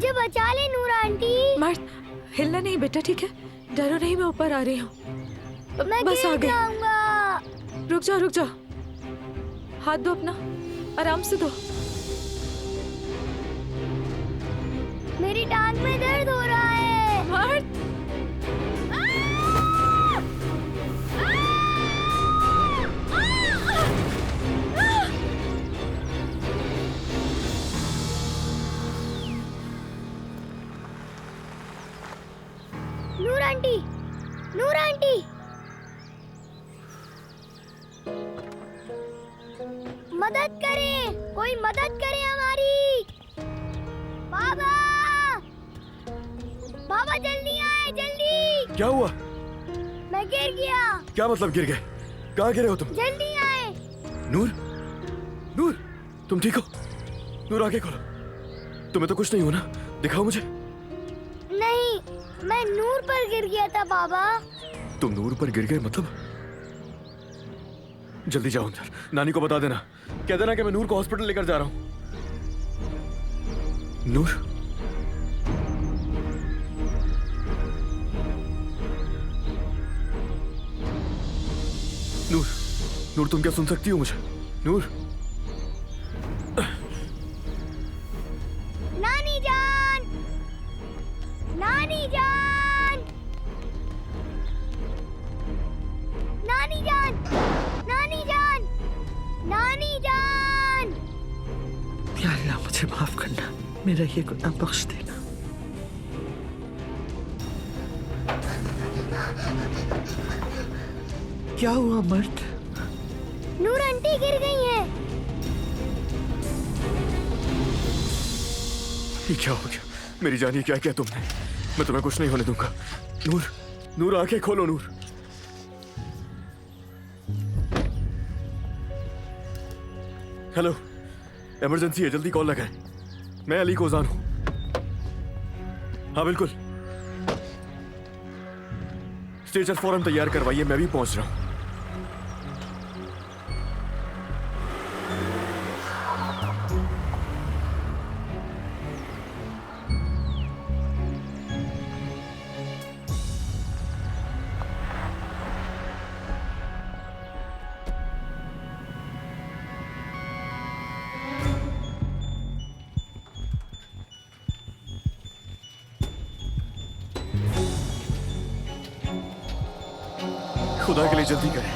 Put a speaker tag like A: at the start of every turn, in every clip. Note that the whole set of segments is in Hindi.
A: मुझे बचा ले नूर आंटी।
B: मर्द हिलना नहीं बेटा, ठीक है? डरो नहीं, मैं ऊपर आ रही हूँ।
A: मैं
B: बस आ
A: गिर
B: गई।
A: जाऊंगा।
B: रुक जाओ रुक जाओ, हाथ दो अपना, आराम से दो।
A: मेरी टांग में दर्द हो रहा है।
B: मर्द
A: नूर आंटी, नूर आंटी, मदद करें, कोई मदद करे हमारी। बाबा, बाबा जल्दी आए, जल्दी।
C: क्या हुआ?
A: मैं गिर गया।
C: क्या मतलब गिर गए? कहाँ गिरे हो तुम?
A: जल्दी आए।
C: नूर, नूर, तुम ठीक हो? नूर आंखें खोलो। तुम्हें तो कुछ नहीं हो ना? दिखाओ मुझे।
A: नहीं, मैं नूर पर गिर गया था बाबा।
C: तुम नूर पर गिर गए मतलब? जल्दी जाओ अंदर, नानी को बता देना, कह देना कि मैं नूर को हॉस्पिटल लेकर जा रहा हूं। नूर, नूर, नूर तुम क्या सुन सकती हो मुझे? नूर,
A: नानी जान, नानी जान, नानी जान, नानी जान, नानी जान।
D: या अल्लाह मुझे माफ करना, मेरा ये गुनाह बख्श देना। क्या हुआ मर्द?
A: नूर आंटी गिर गई हैं।
C: ये क्या हो गया? मेरी जान, ये क्या किया तुमने? मैं तुम्हें कुछ नहीं होने दूंगा। नूर, नूर आंखें खोलो नूर। हेलो, इमरजेंसी है, जल्दी कॉल लगाएं। मैं अली कोजान हूं। हाँ बिल्कुल, स्ट्रेचर फौरन तैयार करवाइए, मैं भी पहुंच रहा हूं। खुदा के लिए जल्दी करें।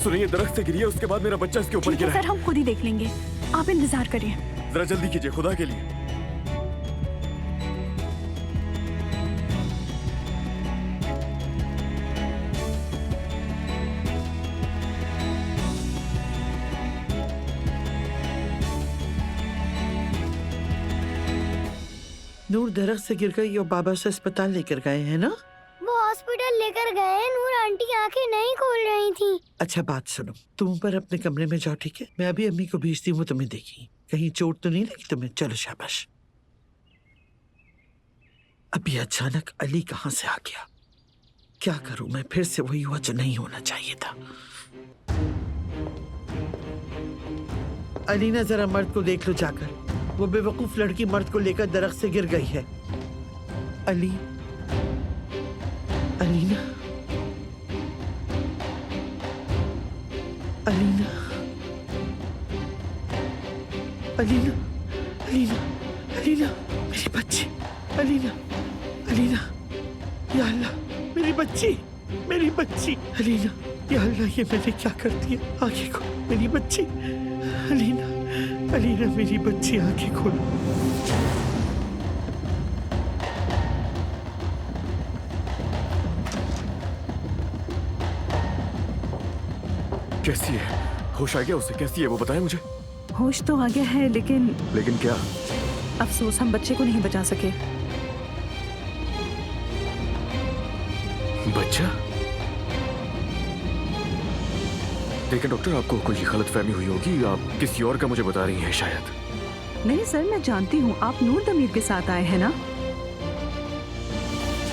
C: सुनिए, दरख्त से गिरी है, उसके बाद मेरा बच्चा इसके ऊपर
E: ठीक है
C: गिरा
E: सर, हम खुद ही देख लेंगे, आप इंतजार करिए।
C: जरा जल्दी कीजिए खुदा के लिए।
D: नूर दरख्त से गिर गई और बाबा से अस्पताल लेकर गए हैं ना?
A: वो हॉस्पिटल लेकर गए। नूर आंटी आंखें नहीं खोल रही थी।
D: अच्छा बात सुनो, तुम ऊपर अपने कमरे में जाओ, ठीक है? मैं अभी अम्मी को भेजती हूँ, तुम्हें देखी कहीं चोट तो नहीं लगी तुम्हें? चलो शाबाश। अभी अचानक अली कहाँ से आ गया? क्या करूं मैं? फिर से वही हुआ जो नहीं होना चाहिए था। अलीना जरा मर्द को देख लो जाकर, वो बेवकूफ लड़की मर्द को लेकर दरख्त से गिर गई है। अली, अलीना, अलीना, अलीना, अलीना, अलीना, मेरी बच्ची, अलीना, अलीना, या अल्लाह, मेरी बच्ची, मेरी बच्ची, अलीना, या अल्लाह, ये मैंने क्या कर दिया? आंखें खोल मेरी बच्ची, अलीना, अलीना, मेरी बच्ची, आंखें खोलो।
C: कैसी है? होश आ गया उसे? कैसी है वो, बताएं मुझे।
E: होश तो आ गया है, लेकिन
C: लेकिन क्या?
E: अफसोस हम बच्चे को नहीं बचा सके।
C: बच्चा? देखिए डॉक्टर, आपको कोई गलतफहमी हुई होगी, आप किसी और का मुझे बता रही हैं शायद।
E: नहीं सर, मैं जानती हूँ आप नूर दमीर के साथ आए हैं ना।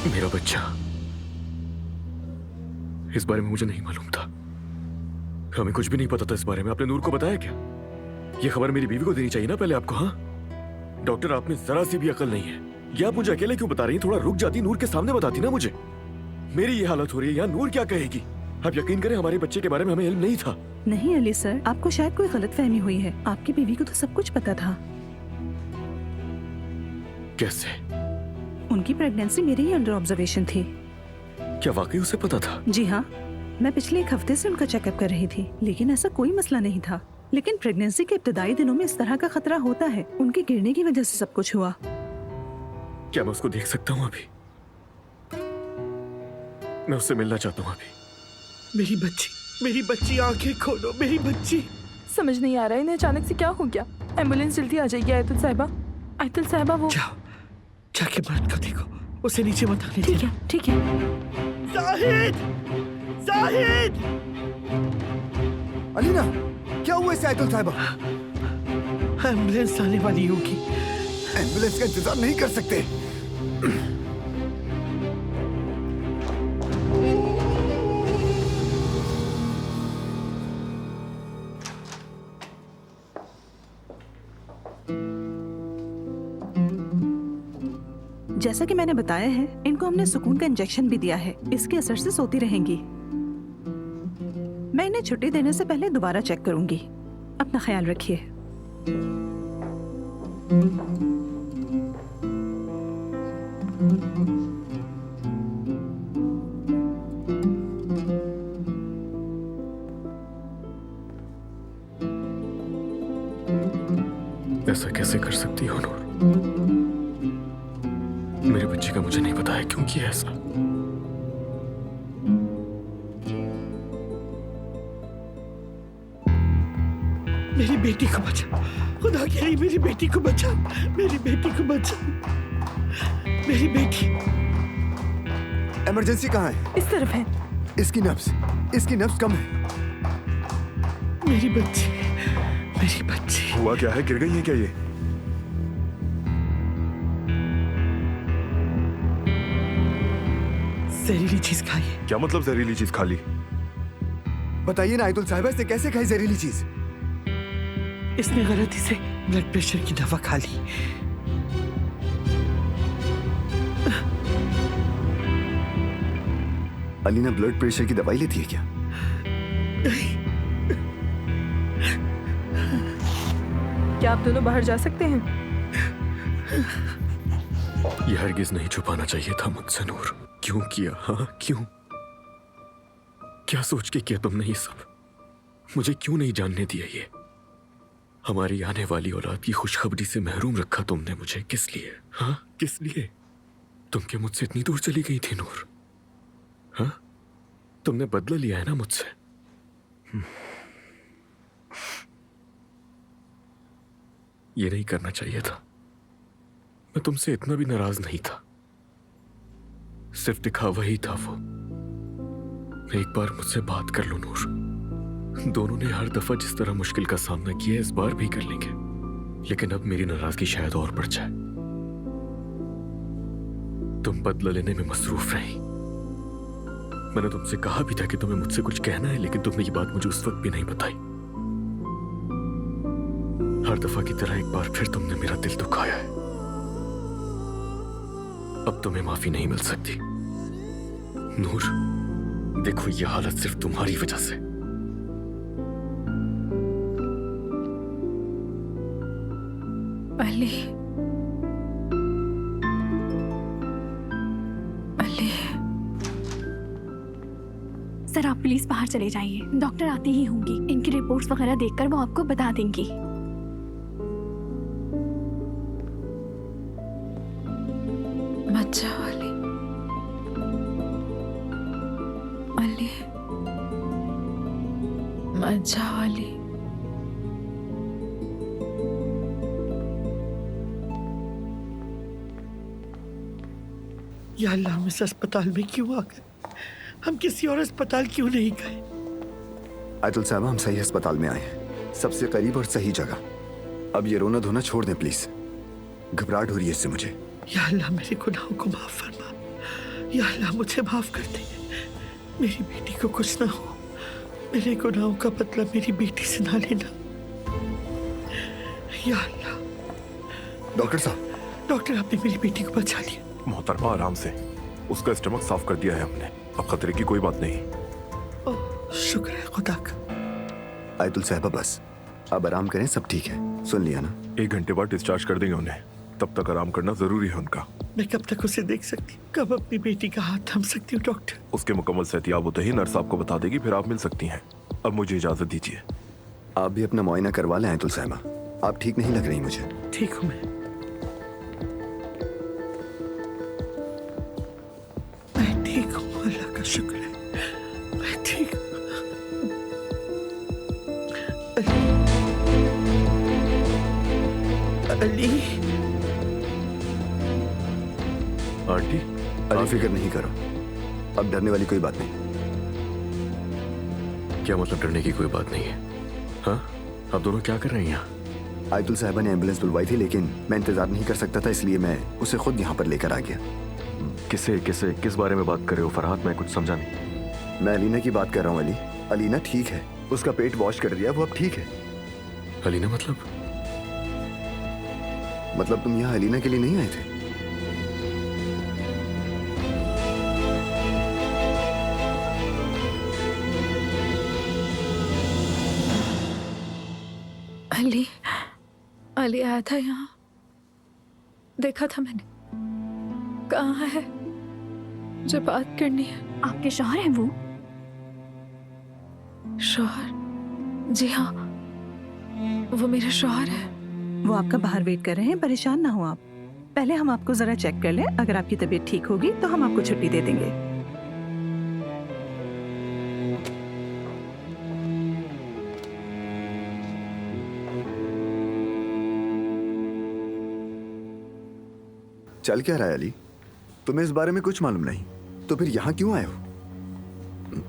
C: मेरा बच्चा, इस बारे में मुझे नहीं मालूम था। हमें कुछ भी नहीं पता था इस बारे में। आपने नूर को बताया क्या? ये खबर मेरी बीवी को देनी चाहिए ना पहले आपको। हाँ डॉक्टर, आप में जरा सी भी अकल नहीं है। ये आप मुझे अकेले क्यों बता रही हैं? थोड़ा रुक जाती, नूर के सामने बताती ना मुझे। मेरी ये हालत हो रही है यहाँ, नूर क्या कहेगी? आप यकीन करें, हमारे बच्चे के बारे में हमें इल्म नहीं था।
E: नहीं अली सर, आपको शायद कोई गलतफहमी हुई है। आपकी बीवी को तो सब कुछ पता था।
C: कैसे?
E: उनकी प्रेगनेंसी मेरे ही अंडर ऑब्जर्वेशन थी।
C: क्या वाकई उसे पता था?
E: जी हाँ, मैं पिछले 1 हफ्ते से उनका चेकअप कर रही थी, लेकिन ऐसा कोई मसला नहीं था। लेकिन प्रेगनेंसी के इब्तदाई दिनों में इस तरह का खतरा होता है। उनके गिरने की वजह से सब कुछ हुआ।
C: क्या मैं उसको देख सकता हूँ अभी? मैं उससे मिलना चाहता हूँ अभी।
D: मेरी बच्ची, आंखें खोलो, मेरी बच्ची।
B: समझ नहीं आ रहा है इन्हें अचानक से क्या हो गया। एम्बुलेंस जल्दी आ जाएगी। आयतुल साहिबा, आयतुल साहिबा वो।
D: जाओ, जाके मर्द को देखो, उसे नीचे मत आने
E: ठीक है, ठीक है।
D: जाहिद, जाहिद।
F: अलीना, क्या हुआ इसे आयतुल साहिबा?
D: एम्बुलेंस आने वाली होगी।
F: एम्बुलेंस का इंतजार नहीं कर सकते।
E: जैसा कि मैंने बताया है, इनको हमने सुकून का इंजेक्शन भी दिया है। इसके असर से सोती रहेंगी। मैं इन्हें छुट्टी देने से पहले दोबारा चेक करूंगी। अपना ख्याल रखिए।
C: ऐसा कैसे कर सकती हो नूर? मेरे बच्चे का मुझे नहीं पता है क्यों किया ऐसा।
D: मेरी बेटी को बचा, खुदा के लिए मेरी बेटी को बचा, मेरी बेटी को बचा, मेरी बेटी।
F: इमरजेंसी कहाँ है?
B: इस तरफ है।
F: इसकी नब्ज कम है।
D: मेरी बच्ची, मेरी बच्ची।
C: हुआ क्या है? गिर गई है क्या ये?
D: जहरीली चीज खाई है।
C: क्या मतलब जहरीली चीज खा ली?
F: बताइए ना आयतुल साहिबा, इसे कैसे खाई जहरीली चीज?
D: इसने गलती से ब्लड प्रेशर की दवा खा ली।
F: अलीना ब्लड प्रेशर की दवाई लेती है क्या?
B: क्या आप दोनों बाहर जा सकते हैं?
C: ये हरगिज नहीं छुपाना चाहिए था मुझसे नूर। क्यों किया? हाँ क्यों? क्या सोच के किया तुमने ये सब? मुझे क्यों नहीं जानने दिया ये? हमारी आने वाली औलाद की खुशखबरी से महरूम रखा तुमने मुझे। किस लिए? हाँ किस लिए? तुम क्या मुझसे इतनी दूर चली गई थी नूर? हाँ तुमने बदला लिया है ना मुझसे। ये नहीं करना चाहिए था। मैं तुमसे इतना भी नाराज नहीं था, सिर्फ दिखावा ही था वो। एक बार मुझसे बात कर लो नूर। दोनों ने हर दफा जिस तरह मुश्किल का सामना किया, इस बार भी कर लेंगे। लेकिन अब मेरी नाराजगी शायद और बढ़ जाए। तुम बदला लेने में मसरूफ रही। मैंने तुमसे कहा भी था कि तुम्हें मुझसे कुछ कहना है, लेकिन तुमने ये बात मुझे उस वक्त भी नहीं बताई। हर दफा की तरह एक बार फिर तुमने मेरा दिल दुखाया है। अब तुम्हें माफी नहीं मिल सकती नूर। देखो ये हालत सिर्फ तुम्हारी वजह से।
B: अली, अली।
G: सर आप प्लीज बाहर चले जाइए, डॉक्टर आती ही होंगी। इनकी रिपोर्ट्स वगैरह देखकर वो आपको बता देंगी।
B: बच्चा अली, अली, बच्चा अली।
D: या अल्लाह, हम इस अस्पताल में क्यों आ गए? हम किसी और अस्पताल क्यों नहीं गए?
F: आयतुल साहबा, हम सही अस्पताल में आए हैं, सबसे करीब और सही जगह। अब ये रोना धोना छोड़ दें प्लीज, घबराहट हो रही है इससे मुझे।
D: या अल्लाह मेरे गुनाहों को माफ फरमा, या अल्लाह मुझे माफ कर दे, मेरी बेटी को कुछ ना हो, मेरे गुनाहों का बदला मेरी बेटी से ना लेना। या अल्लाह।
F: डॉक्टर साहब,
D: डॉक्टर आपने मेरी बेटी को बचा लिया।
H: मोहतरमा आराम से, उसका स्टमक साफ कर दिया है हमने, अब खतरे की कोई बात नहीं।
D: ओह शुक्र है खुदा का।
F: आयतुल साहबा बस अब आराम करें, सब ठीक है, सुन लिया ना?
H: 1 घंटे बाद डिस्चार्ज कर देंगे उन्हें, तब तक आराम करना जरूरी है उनका।
D: मैं कब तक उसे देख सकती हूँ, कब अपनी बेटी का हाथ थाम सकती हूँ डॉक्टर?
H: उसके मुकम्मल सेहतियाब होते ही नर्स आपको बता देगी, फिर आप मिल सकती हैं। अब मुझे इजाजत दीजिए।
F: आप भी अपना मुआयना करवा लें आयतुल साहबा, आप ठीक नहीं लग रही मुझे।
D: ठीक हूँ मैं ठीक हूँ, अल्लाह का शुक्र है, मैं ठीक हूँ। अली,
C: आंटी,
F: अली फिक्र नहीं करो, अब डरने वाली कोई बात नहीं।
C: क्या मतलब डरने की कोई बात नहीं है? हाँ, आप दोनों क्या कर रहे हैं यहाँ?
F: आयतुल साहबा ने एम्बुलेंस बुलवाई थी, लेकिन मैं इंतजार नहीं कर सकता था, इसलिए मैं उसे खुद यहाँ पर लेकर आ गया।
C: किस बारे में बात कर रहे हो फरहाद? मैं कुछ समझा नहीं।
F: मैं अलीना की बात कर रहा हूँ अली। अलीना ठीक है, उसका पेट वॉश कर दिया, वो अब ठीक है।
C: अलीना
F: मतलब तुम यहाँ अलीना के लिए नहीं आए थे?
B: अली आया था यहाँ, देखा था मैंने। कहाँ है? मुझे बात करनी है।
G: आपके शौहर हैं वो?
B: शौहर? जी हाँ, वो मेरे शौहर है।
E: वो आपका बाहर वेट कर रहे हैं, परेशान ना हो आप। पहले हम आपको जरा चेक कर लें, अगर आपकी तबीयत ठीक होगी तो हम आपको छुट्टी दे देंगे।
F: चल क्या रहा है अली? तुम्हें इस बारे में कुछ मालूम नहीं, तो फिर यहाँ क्यों आए हो?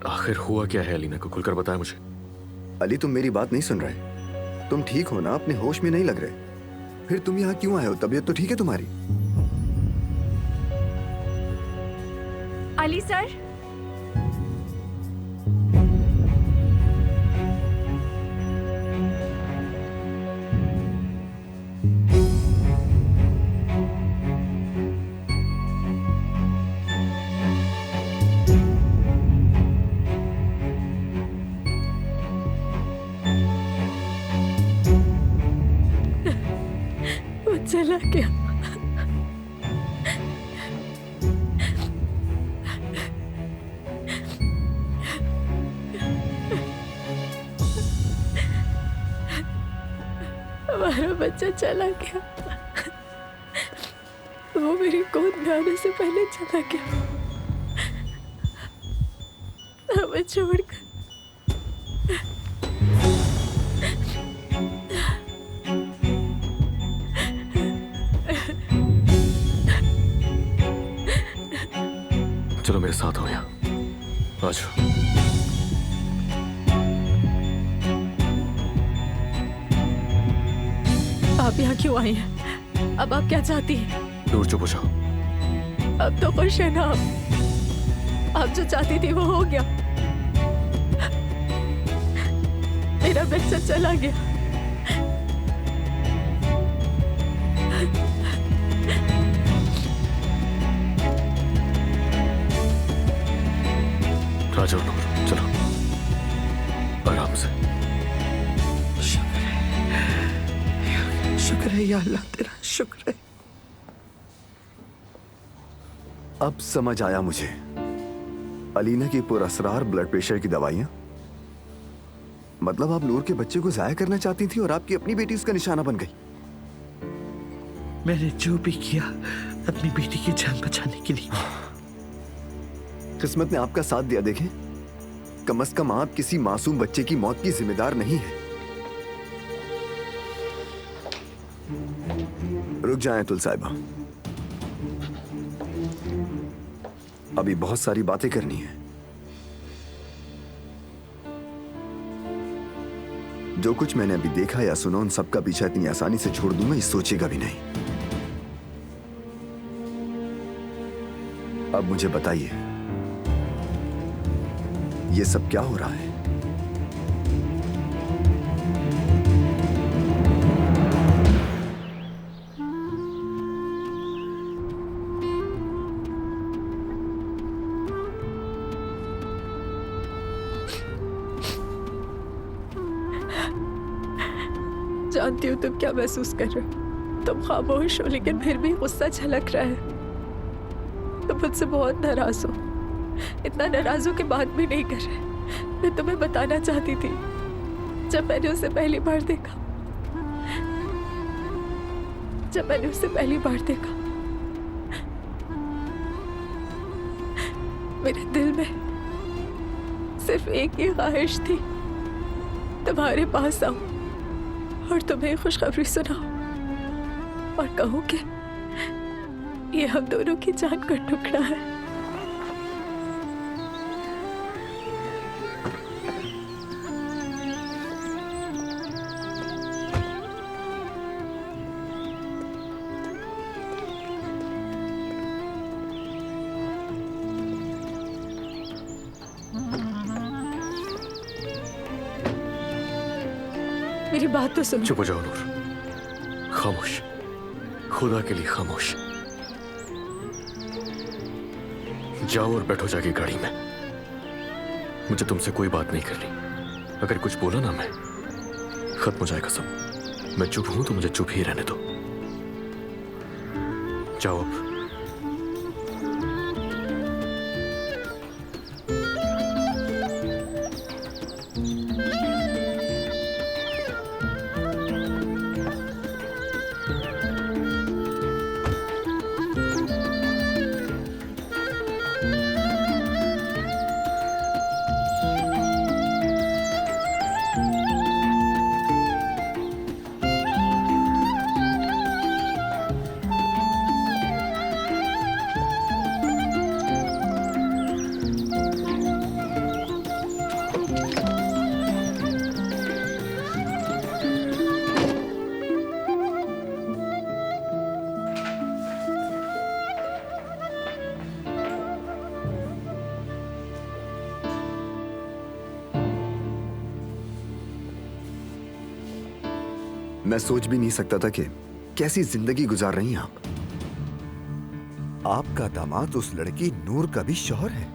C: आखिर हुआ क्या है? अलीना को खुलकर बताया मुझे।
F: अली तुम मेरी बात नहीं सुन रहे, तुम ठीक हो ना? अपने होश में नहीं लग रहे, फिर तुम यहाँ क्यों आए हो? तबीयत तो ठीक है तुम्हारी?
G: अली सर,
B: वो चला गया। हमारा बच्चा चला गया, वो मेरी गोद में आने से पहले चला गया, हमें छोड़कर।
C: चलो मेरे साथ हो यहाँ, आ जाओ।
B: आप यहाँ क्यों आई हैं? अब आप क्या चाहती हैं?
C: दूर चुप हो जाओ।
B: अब तो खुश है ना आप जो चाहती थी वो हो गया। मेरा बच्चा चला गया।
C: आ जाओ नूर, चलो आराम से।
D: शुक्र है या अल्लाह, तेरा शुक्र है।
F: अब समझ आया मुझे, अलीना की पुरअसरार ब्लड प्रेशर की दवाइयां। मतलब आप नूर के बच्चे को जाया करना चाहती थी और आपकी अपनी बेटी उसका निशाना बन गई।
D: मैंने जो भी किया अपनी बेटी की जान बचाने के लिए।
F: किस्मत ने आपका साथ दिया। देखें, कम से कम आप किसी मासूम बच्चे की मौत की जिम्मेदार नहीं है। रुक जाएं तुल साहिबा, अभी बहुत सारी बातें करनी है। जो कुछ मैंने अभी देखा या सुना उन सबका पीछा इतनी आसानी से छोड़ दूंगा, ये सोचेगा भी नहीं। अब मुझे बताइए, ये सब क्या हो रहा है?
B: जानती हूँ तुम क्या महसूस कर रहे हो। तुम खामोश हो लेकिन फिर भी गुस्सा झलक रहा है। तुम मुझसे बहुत नाराज हो, इतना नाराज हो कि बात भी नहीं कर रहे। मैं तुम्हें बताना चाहती थी, जब मैंने उसे पहली बार देखा, मेरे दिल में सिर्फ एक ही ख्वाहिश थी, तुम्हारे पास आऊं और तुम्हें खुशखबरी सुनाऊं और कहूं कि ये हम दोनों की जान का टुकड़ा है। मेरी बात तो सुनो।
C: चुप हो जाओ नूर, खामोश, खुदा के लिए खामोश। जाओ और बैठो जाके गाड़ी में। मुझे तुमसे कोई बात नहीं करनी। अगर कुछ बोला ना मैं, खत्म हो जाएगा सब। मैं चुप हूं तो मुझे चुप ही रहने दो। जाओ अब।
F: मैं सोच भी नहीं सकता था कि कैसी जिंदगी गुजार रही हैं आप। आपका दामाद उस लड़की नूर का भी शौहर है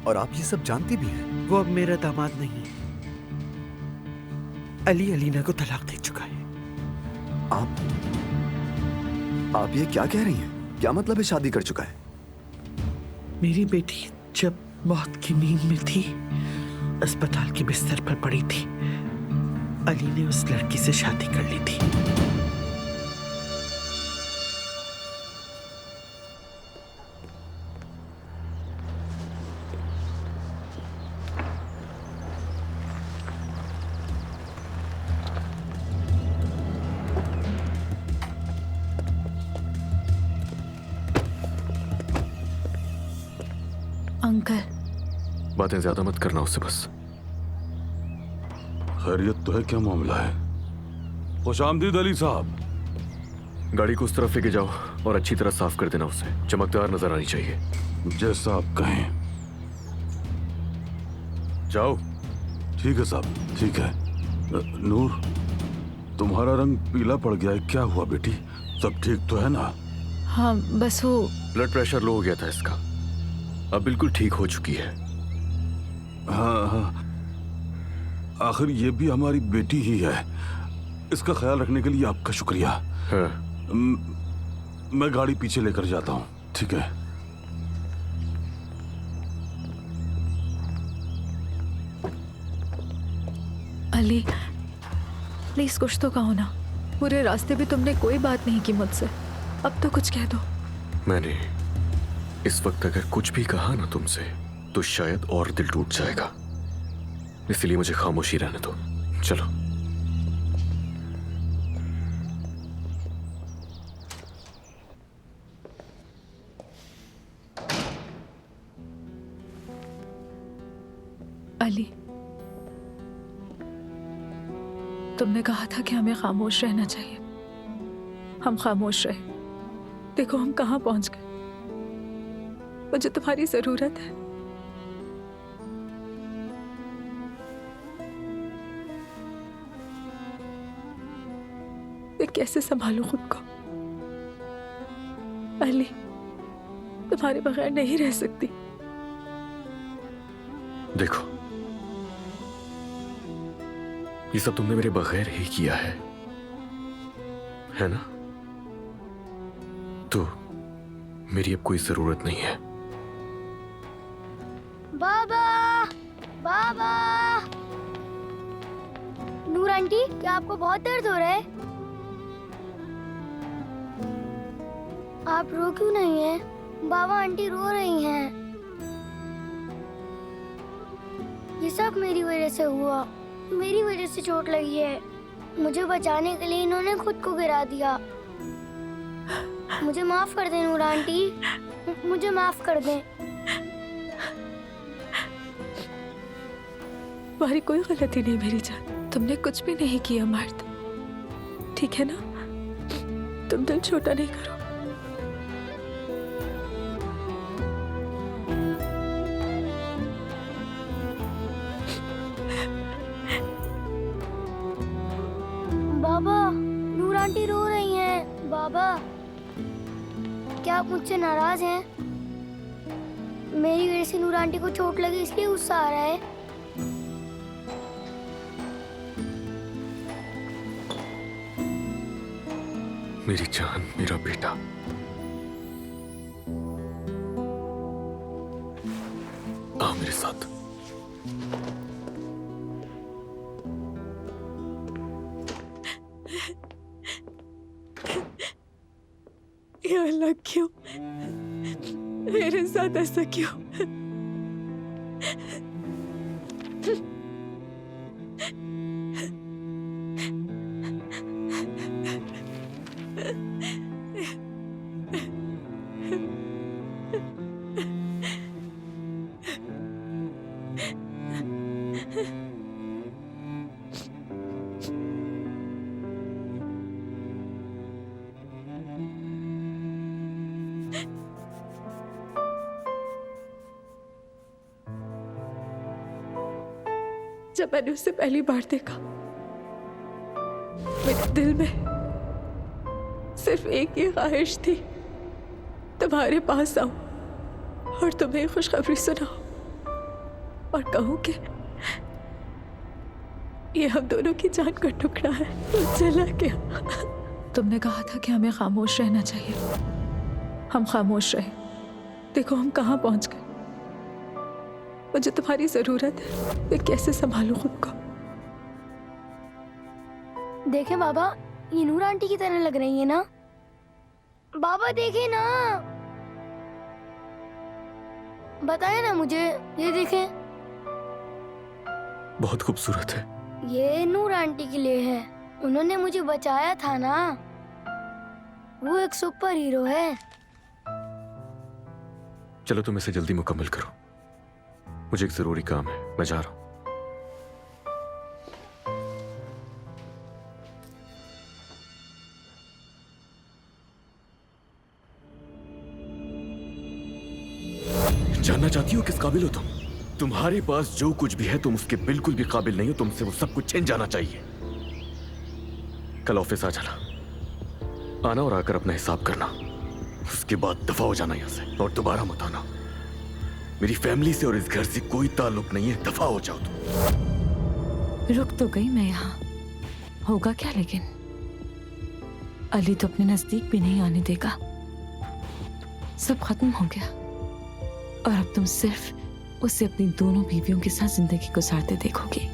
F: और आप ये सब जानती भी हैं।
D: वो अब मेरा दामाद नहीं, अली अलीना को तलाक दे चुका है।
F: आप ये क्या कह रही हैं? क्या मतलब है शादी कर चुका है?
D: मेरी बेटी जब मौत की नींद में थी, अस्पताल के बिस्तर पर पड़ी थी, अली ने उस लड़की से शादी कर ली थी।
B: अंकल,
C: बातें ज्यादा मत करना उससे बस।
H: खैरियत तो है? क्या मामला है? खुशामदीद अली साहब।
C: गाड़ी को उस तरफ लेके जाओ और अच्छी तरह साफ कर देना उसे। चमकदार नजर आनी चाहिए।
H: जैसा आप कहें।
C: जाओ।
H: ठीक है साहब, ठीक है। नूर, तुम्हारा रंग पीला पड़ गया है, क्या हुआ बेटी? सब ठीक तो है ना?
B: हाँ बस वो
C: ब्लड प्रेशर लो हो गया था इसका, अब बिल्कुल ठीक हो चुकी है।
H: हाँ हाँ, आखिर ये भी हमारी बेटी ही है। इसका ख्याल रखने के लिए आपका शुक्रिया।
C: हाँ।
H: मैं गाड़ी पीछे लेकर जाता हूँ, ठीक है?
B: अली, प्लीज कुछ तो कहो ना। पूरे रास्ते भी तुमने कोई बात नहीं की मुझसे, अब तो कुछ कह दो।
C: मैंने इस वक्त अगर कुछ भी कहा ना तुमसे तो शायद और दिल टूट जाएगा, इसलिए मुझे खामोशी रहने दो। चलो।
B: अली, तुमने कहा था कि हमें खामोश रहना चाहिए। हम खामोश रहे। देखो हम कहाँ पहुंच गए। मुझे तुम्हारी जरूरत है। मैं कैसे संभालूं खुद को? अली, तुम्हारे बगैर नहीं रह सकती।
C: देखो, ये सब तुमने मेरे बगैर ही किया है ना? तो मेरी अब कोई जरूरत नहीं है।
A: बाबा, बाबा। नूर आंटी, क्या आपको बहुत दर्द हो रहा है? आप रो क्यों नहीं है? बाबा आंटी रो रही हैं। ये सब मेरी वजह से हुआ। मेरी वजह से चोट लगी है। मुझे बचाने के लिए इन्होंने खुद को गिरा दिया। मुझे माफ कर दें नूर आंटी, मुझे माफ कर दें।
B: तुम्हारी कोई गलती नहीं मेरी जान। तुमने कुछ भी नहीं किया मर्द, ठीक है ना? तुम दिल छोटा नहीं करो।
A: बाबा, नूर आंटी रो रही हैं। बाबा, क्या आप मुझसे नाराज हैं? मेरी वजह से नूर आंटी को चोट लगी इसलिए गुस्सा आ रहा है।
C: मेरी जान, मेरा बेटा, आ मेरे साथ।
B: या अल्लाह, क्यों मेरे साथ ऐसा क्यों? जब मैंने उसे पहली बार देखा, मेरे दिल में सिर्फ एक ही ख्वाहिश थी, तुम्हारे पास आऊं और तुम्हें खुशखबरी सुनाऊं और कहूं कि ये हम दोनों की जान का टुकड़ा है। वो चला गया। तुमने कहा था कि हमें खामोश रहना चाहिए। हम खामोश रहे। देखो हम कहाँ पहुंच गए। मुझे तुम्हारी जरूरत है। मैं कैसे संभालूं खुद को?
A: देखे बाबा, ये नूर आंटी की तरह लग रही है ना? बाबा देखे ना, बताए ना मुझे। ये देखे,
C: बहुत खूबसूरत है।
A: ये नूर आंटी के लिए है। उन्होंने मुझे बचाया था ना। वो एक सुपर हीरो है।
C: चलो तुम इसे जल्दी मुकम्मल करो। मुझे एक जरूरी काम है, मैं जा रहा हूं। जानना चाहती हो किस काबिल हो तुम? तुम्हारे पास जो कुछ भी है तुम उसके बिल्कुल भी काबिल नहीं हो। तुमसे वो सब कुछ छिन जाना चाहिए। कल ऑफिस आ जाना, आना और आकर अपना हिसाब करना। उसके बाद दफा हो जाना यहां से और दोबारा मत आना। मेरी फैमिली से और इस घर से कोई ताल्लुक नहीं है। दफा हो जाओ तुम।
I: रुक तो गई मैं यहाँ, होगा क्या? लेकिन अली तो अपने नजदीक भी नहीं आने देगा। सब खत्म हो गया और अब तुम सिर्फ उसे अपनी दोनों बीवियों के साथ जिंदगी गुजारते देखोगी।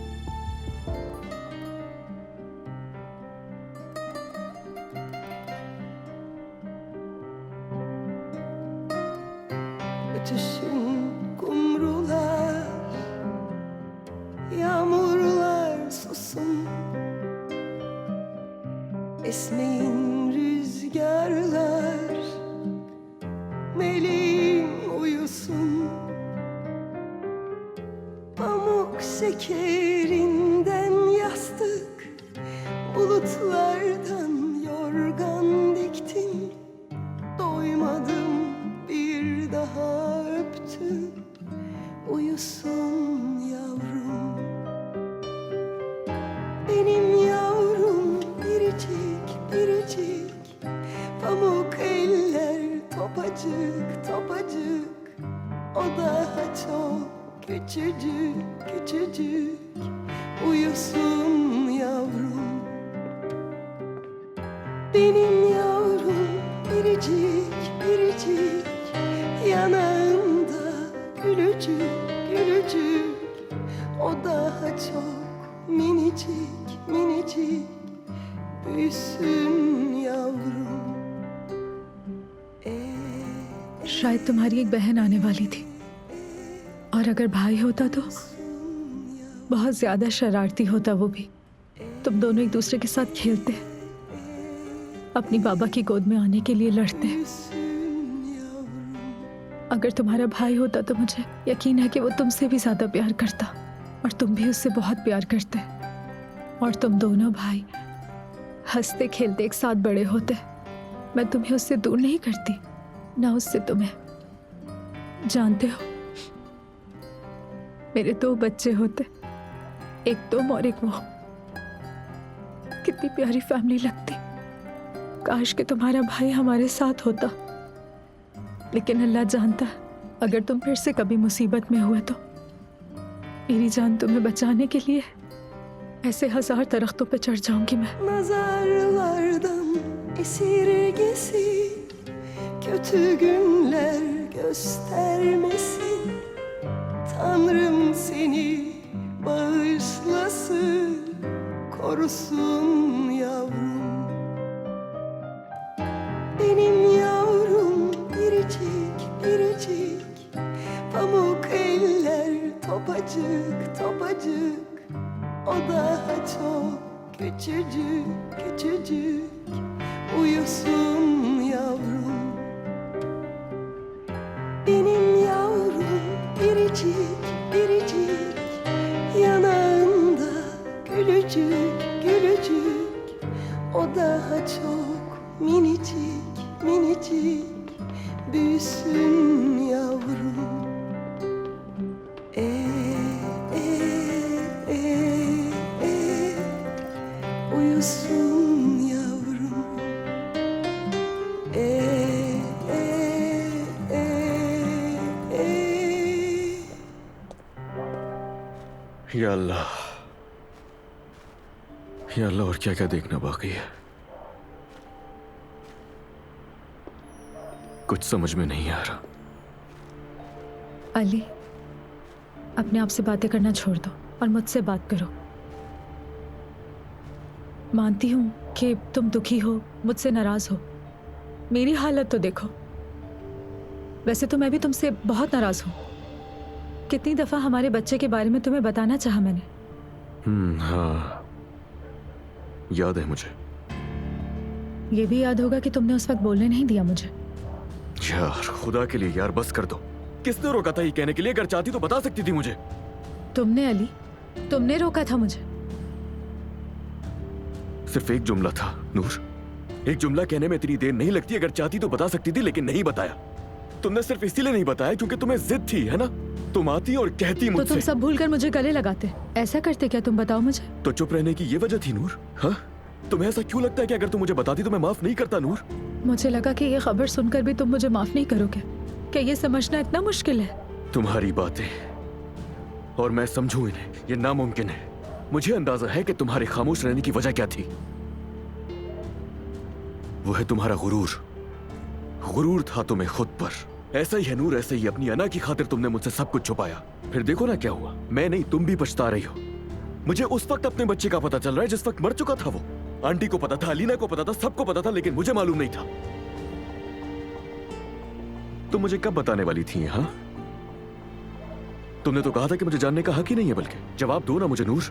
J: Ötüşün kumrular, yağmurlar susun, esmeyin rüzgarlar, meleğim uyusun. Pamuk şekerinden yastık, topacık topacık. O daha çok küçücük küçücük. Uyusun yavrum, benim yavrum biricik biricik. Yanağımda gülücük gülücük. O daha çok minicik minicik. Büyüsün yavrum.
B: शायद तुम्हारी एक बहन आने वाली थी, और अगर भाई होता तो बहुत ज्यादा शरारती होता वो भी। तुम दोनों एक दूसरे के साथ खेलते, अपनी बाबा की गोद में आने के लिए लड़ते। अगर तुम्हारा भाई होता तो मुझे यकीन है कि वो तुमसे भी ज्यादा प्यार करता, और तुम भी उससे बहुत प्यार करते, और तुम दोनों भाई हंसते खेलते एक साथ बड़े होते। मैं तुम्हें उससे दूर नहीं करती, ना उससे तुम्हें। जानते हो, मेरे 2 बच्चे होते, एक तुम और एक वो, कितनी प्यारी फैमिली लगती। काश कि तुम्हारा भाई हमारे साथ होता, लेकिन अल्लाह जानता है, अगर तुम फिर से कभी मुसीबत में हुए तो मेरी जान तुम्हें बचाने के लिए ऐसे 1000 दरख्तों पे चढ़ जाऊंगी मैं।
J: Nazarlardan esirgesin, kötü günler göstermesin. Tanrım seni bağışlasın, korusun yavrum. Benim yavrum biricik biricik. Pamuk eller topacık topacık. O daha çok küçücük küçücük. Uyusun yavrum. Benim yavrum biricik biricik. Yanağında gülücük gülücük. O daha çok minicik minicik. Büyüsün yavrum. Uyusun yavrum.
C: या अल्लाह, या अल्लाह, और क्या क्या देखना बाकी है। कुछ समझ में नहीं आ रहा।
B: अली, अपने आप से बातें करना छोड़ दो और मुझसे बात करो। मानती हूँ कि तुम दुखी हो, मुझसे नाराज हो। मेरी हालत तो देखो। वैसे तो मैं भी तुमसे बहुत नाराज हूँ। कितनी दफा हमारे बच्चे के बारे में तुम्हें बताना चाहा मैंने।
C: हाँ, याद है मुझे।
B: ये भी याद होगा कि तुमने उस वक्त बोलने नहीं दिया मुझे।
C: यार, खुदा के लिए यार, बस कर दो। किसने रोका था ये कहने के लिए? अगर चाहती तो बता सकती थी मुझे।
B: तुमने अली, तुमने रोका था मुझे।
C: सिर्फ एक जुमला था नूर, एक जुमला कहने में इतनी देर नहीं लगती। अगर चाहती तो बता सकती थी, लेकिन नहीं बताया। तुमने सिर्फ इसीलिए नहीं बताया क्योंकि तुम्हें जिद थी, है ना? तुम आती और कहती मुझसे।
B: तो तुम सब भूलकर मुझे गले लगाते, ऐसा करते क्या? तुम बताओ मुझे।
C: तो चुप रहने की ये वजह थी नूर? हाँ, तुम्हें ऐसा क्यों लगता है कि अगर तुम मुझे बताती तो मैं माफ नहीं करता नूर?
B: मुझे लगा कि ये खबर सुनकर भी तुम मुझे माफ नहीं करोगे। क्या ये समझना इतना मुश्किल है?
C: तुम्हारी बातें और मैं समझूं इन्हें, ये नामुमकिन है। मुझे अंदाजा है कि तुम्हारे खामोश रहने की वजह क्या थी। वो है तुम्हारा गुरूर। गुरूर था तुम्हें खुद पर। ऐसा ही है नूर, ऐसे ही अपनी अना की खातिर तुमने मुझसे सब कुछ छुपाया। फिर देखो ना क्या हुआ। मैं नहीं, तुम भी पछता रही हो। मुझे उस वक्त अपने बच्चे का पता चल रहा है जिस वक्त मर चुका था वो। आंटी को पता था, अलीना को पता था, सबको पता था, लेकिन मुझे मालूम नहीं था। तुम मुझे कब बताने वाली थी? हाँ, तुमने तो कहा था कि मुझे जानने का हक ही नहीं है। बल्कि जवाब दो ना मुझे नूर।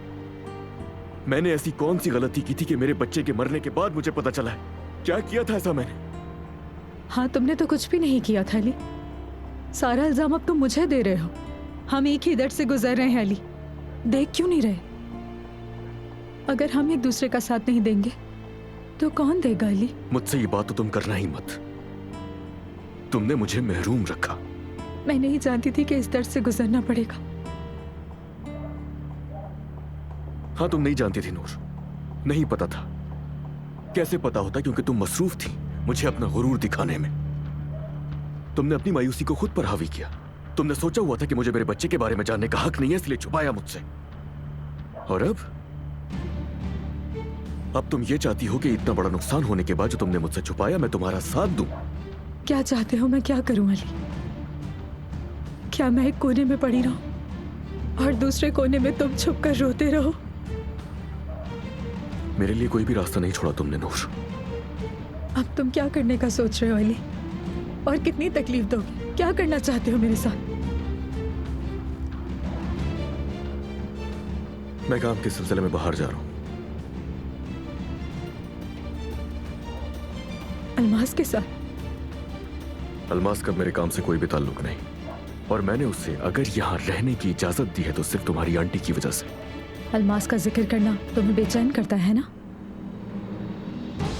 C: मैंने ऐसी कौन सी गलती की थी कि मेरे बच्चे के मरने के बाद मुझे पता चला है? क्या किया था ऐसा मैंने?
B: हाँ, तुमने तो कुछ भी नहीं किया था अली। सारा इल्जाम अब तुम मुझे दे रहे हो। हम एक ही दर्द से गुजर रहे हैं अली, देख क्यों नहीं रहे? अगर हम एक दूसरे का साथ नहीं देंगे तो कौन देगा अली?
C: मुझसे ये बात तो तुम करना ही मत। तुमने मुझे महरूम रखा।
B: मैं नहीं जानती थी कि इस दर्द से गुजरना पड़ेगा।
C: हाँ, तुम नहीं जानती थी नूर, नहीं पता था। कैसे पता होता? क्योंकि तुम मसरूफ थी मुझे अपना गुरूर दिखाने में। तुमने अपनी मायूसी को खुद पर हावी किया। तुमने सोचा हुआ था कि मुझे मेरे बच्चे के बारे में जानने का हक नहीं है, इसलिए छुपाया मुझसे। और अब तुम ये चाहती हो कि इतना बड़ा नुकसान होने के बाद जो तुमने मुझसे छुपाया मैं तुम्हारा साथ दूं।
B: क्या चाहते हो मैं क्या करूं अली? क्या मैं एक कोने में पड़ी रहूं और दूसरे कोने में तुम छुप कर रोते रहो?
C: मेरे लिए कोई भी रास्ता नहीं छोड़ा तुमने नूर।
B: अब तुम क्या करने का सोच रहे हो अली? और कितनी तकलीफ दोगे? क्या करना चाहते हो मेरे साथ?
C: मैं काम के सिलसिले में बाहर जा रहा हूं।
B: अलमास के साथ?
C: अलमास का मेरे काम से कोई भी ताल्लुक नहीं, और मैंने उससे अगर यहाँ रहने की इजाजत दी है तो सिर्फ तुम्हारी आंटी की वजह से।
B: अलमास का जिक्र करना तुम्हें बेचैन करता है ना?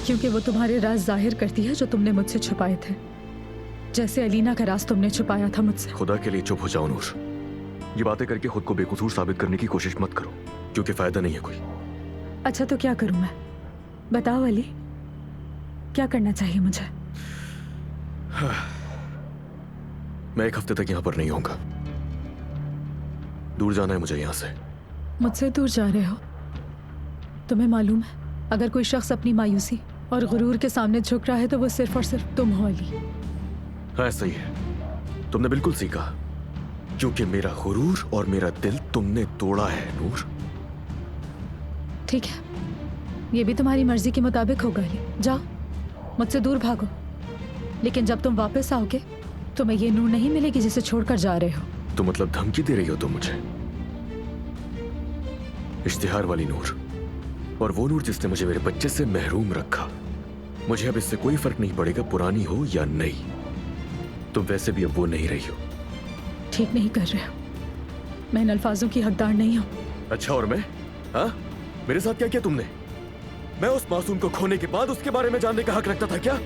B: क्योंकि वो तुम्हारे राज जाहिर करती है जो तुमने मुझसे छुपाए थे, जैसे अलीना का राज तुमने छुपाया था मुझसे।
C: खुदा के लिए चुप हो जाओ नूर। ये बातें करके खुद को बेकसूर साबित करने की कोशिश मत करो, क्योंकि फायदा नहीं है कोई।
B: अच्छा तो क्या करूं मैं? बताओ अली, क्या करना चाहिए मुझे?
C: मैं 1 हफ्ते तक यहाँ पर नहीं होऊंगा। दूर जाना है मुझे यहाँ से।
B: मुझसे दूर जा रहे हो? तुम्हें मालूम है अगर कोई शख्स अपनी मायूसी और गुरूर के सामने झुक रहा है तो वो सिर्फ और सिर्फ तुम हो अली।
C: हाँ सही है, तुमने बिल्कुल सही कहा, क्योंकि मेरा गुरूर और मेरा दिल तुमने तोड़ा है नूर।
B: ठीक है, ये भी तुम्हारी मर्जी के मुताबिक होगा अली। जाओ, मुझसे दूर भागो, लेकिन जब तुम वापस आओगे तुम्हें ये नूर नहीं मिलेगी जिसे छोड़कर जा रहे हो।
C: तो मतलब धमकी दे रही हो तुम मुझे? इश्तिहार वाली नूर, और वो नूर जिसने मुझे मेरे बच्चे से महरूम रखा। मुझे अब इससे कोई फर्क नहीं पड़ेगा पुरानी हो या नहीं। तुम वैसे भी अब वो नहीं रही हो।
B: ठीक नहीं कर रहे हो, मैं इन अल्फाजों की हकदार नहीं हूँ।
C: अच्छा, और मैं? हाँ, मेरे साथ क्या किया तुमने? मैं उस मासूम को खोने के बाद उसके बारे में जानने का हक रखता था क्या?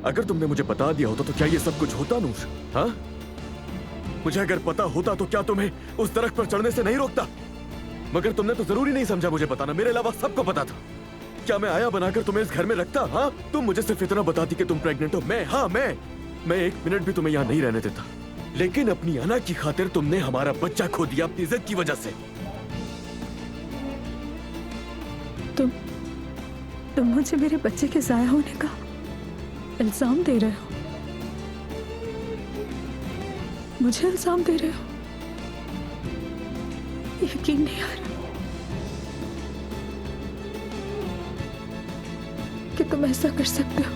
C: अगर तुमने मुझे बता दिया होता तो क्या ये सब कुछ होता नूर? हाँ, मुझे अगर पता होता तो क्या तुम्हें उस दरख्त पर चढ़ने से नहीं रोकता? मगर तुमने तो जरूरी नहीं समझा मुझे बताना, मेरे अलावा सबको पता था। क्या मैं आया बनाकर तुम्हें इस घर में रखता? हाँ, तुम मुझे सिर्फ इतना बताती कि तुम प्रेग्नेंट हो। मैं 1 मिनट भी तुम्हें यहाँ नहीं रहने देता, लेकिन अपनी अना की खातिर तुमने हमारा बच्चा खो दिया अपनी जिद की वजह से।
B: तुम मुझे मेरे बच्चे के जाया होने का इल्जाम दे रहे हो? मुझे इल्जाम दे रहे हो? यकीन नहीं आ रहा कि तुम ऐसा कर सकते हो।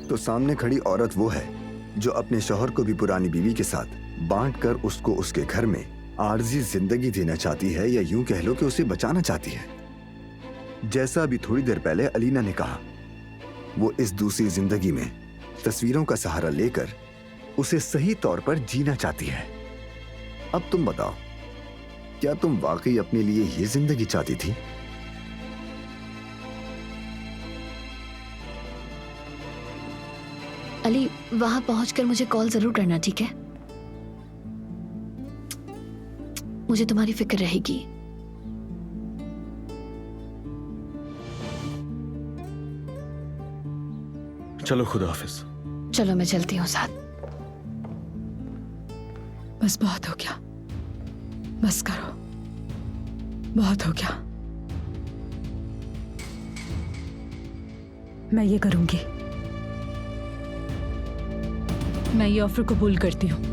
F: तो सामने खड़ी औरत वो है जो अपने शौहर को भी पुरानी बीवी के साथ बांटकर उसको उसके घर में आर्जी जिंदगी देना चाहती है, या यूं कह लो कि उसे बचाना चाहती है। जैसा अभी थोड़ी देर पहले अलीना ने कहा, वो इस दूसरी जिंदगी में तस्वीरों का सहारा लेकर उसे सही तौर पर जीना चाहती है। अब तुम बताओ, क्या तुम वाकई अपने लिए ये जिंदगी चाहती थी?
G: अली, वहां पहुंचकर मुझे कॉल जरूर करना, ठीक है? मुझे तुम्हारी फिक्र रहेगी।
C: चलो, खुदा हाफिज।
G: चलो, मैं चलती हूँ साथ।
B: बस बहुत हो गया, बस करो, बहुत हो गया। मैं ये करूंगी, मैं ये ऑफर कबूल करती हूँ।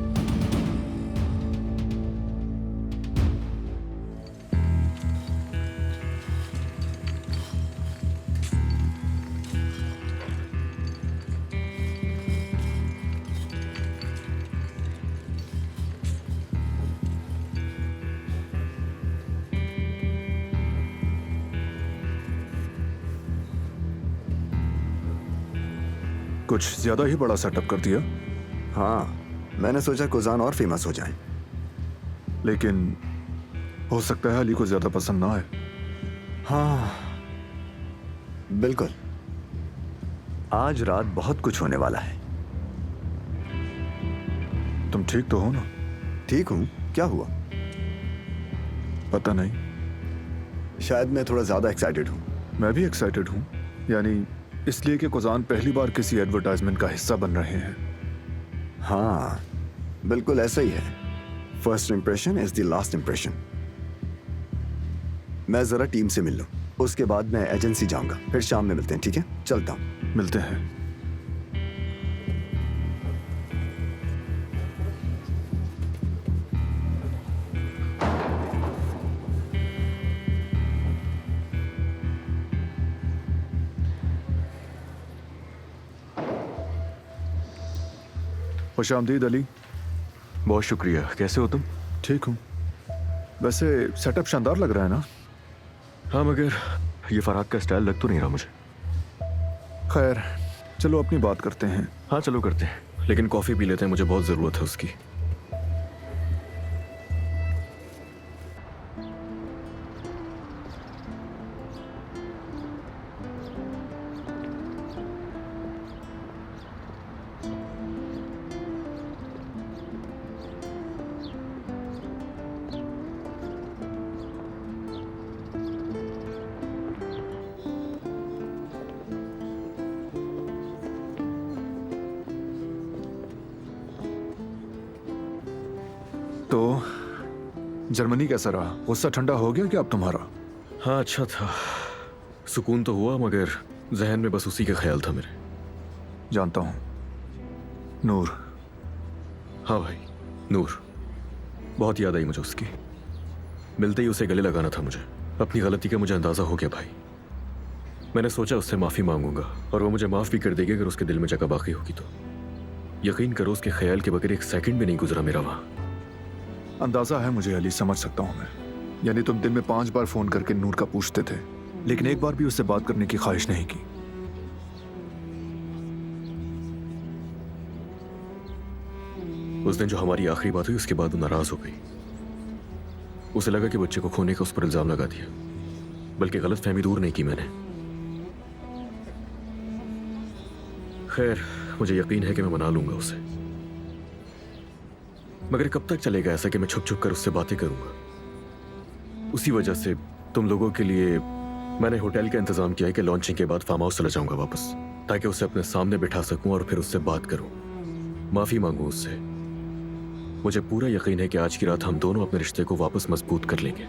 F: कुछ ज्यादा ही बड़ा सेटअप कर दिया। हाँ, मैंने सोचा कुजान और फेमस हो जाए।
H: लेकिन हो सकता है अली को ज्यादा पसंद ना आए।
F: हाँ बिल्कुल, आज रात बहुत कुछ होने वाला है।
K: तुम ठीक तो हो ना?
F: ठीक हूँ। क्या हुआ?
K: पता नहीं,
F: शायद मैं थोड़ा ज्यादा एक्साइटेड हूँ।
K: मैं भी एक्साइटेड हूँ, यानी इसलिए कि कुजान पहली बार किसी एडवर्टाइजमेंट का हिस्सा बन रहे हैं।
F: हाँ, बिल्कुल ऐसा ही है। First impression is the last impression. मैं जरा टीम से मिल लूं, उसके बाद मैं एजेंसी जाऊंगा, फिर शाम में मिलते हैं, ठीक है? चलता हूँ।
K: मिलते हैं। खुशामदीद अली।
C: बहुत शुक्रिया। कैसे हो तुम?
K: ठीक हूँ। वैसे सेटअप शानदार लग रहा है ना?
C: हाँ, मगर ये फरहाद का स्टाइल लग तो नहीं रहा मुझे।
K: खैर, चलो अपनी बात करते हैं।
C: हाँ चलो करते हैं, लेकिन कॉफी पी लेते हैं, मुझे बहुत जरूरत है उसकी।
K: तो जर्मनी कैसा रहा? गुस्सा ठंडा हो गया क्या अब तुम्हारा?
C: हाँ अच्छा था, सुकून तो हुआ, मगर जहन में बस उसी का ख्याल था मेरे।
K: जानता हूँ। नूर।
C: हाँ भाई, नूर। बहुत याद आई मुझे उसकी। मिलते ही उसे गले लगाना था मुझे। अपनी गलती का मुझे अंदाजा हो गया भाई। मैंने सोचा उससे माफी मांगूंगा और वो मुझे माफ भी कर देगी अगर उसके दिल में जगह बाकी होगी तो। यकीन करो उसके ख्याल के बगैर एक सेकंड भी नहीं गुजरा मेरा वहां।
K: अंदाजा है मुझे अली, समझ सकता हूँ मैं। यानी तुम दिन में 5 बार फोन करके नूर का पूछते थे, लेकिन एक बार भी उससे बात करने की ख्वाहिश नहीं की।
C: उस दिन जो हमारी आखिरी बात हुई उसके बाद वो नाराज हो गई। उसे लगा कि बच्चे को खोने का उस पर इल्जाम लगा दिया, बल्कि गलत फहमी दूर नहीं की मैंने। खैर, मुझे यकीन है कि मैं मना लूंगा उसे, मगर कब तक चलेगा ऐसा कि मैं छुप छुप कर उससे बातें करूंगा? उसी वजह से तुम लोगों के लिए मैंने होटल का इंतजाम किया है कि लॉन्चिंग के बाद फार्म हाउस चला जाऊंगा वापस, ताकि उसे अपने सामने बिठा सकूं और फिर उससे बात करूं, माफी मांगूं उससे। मुझे पूरा यकीन है कि आज की रात हम दोनों अपने रिश्ते को वापस मजबूत कर लेंगे।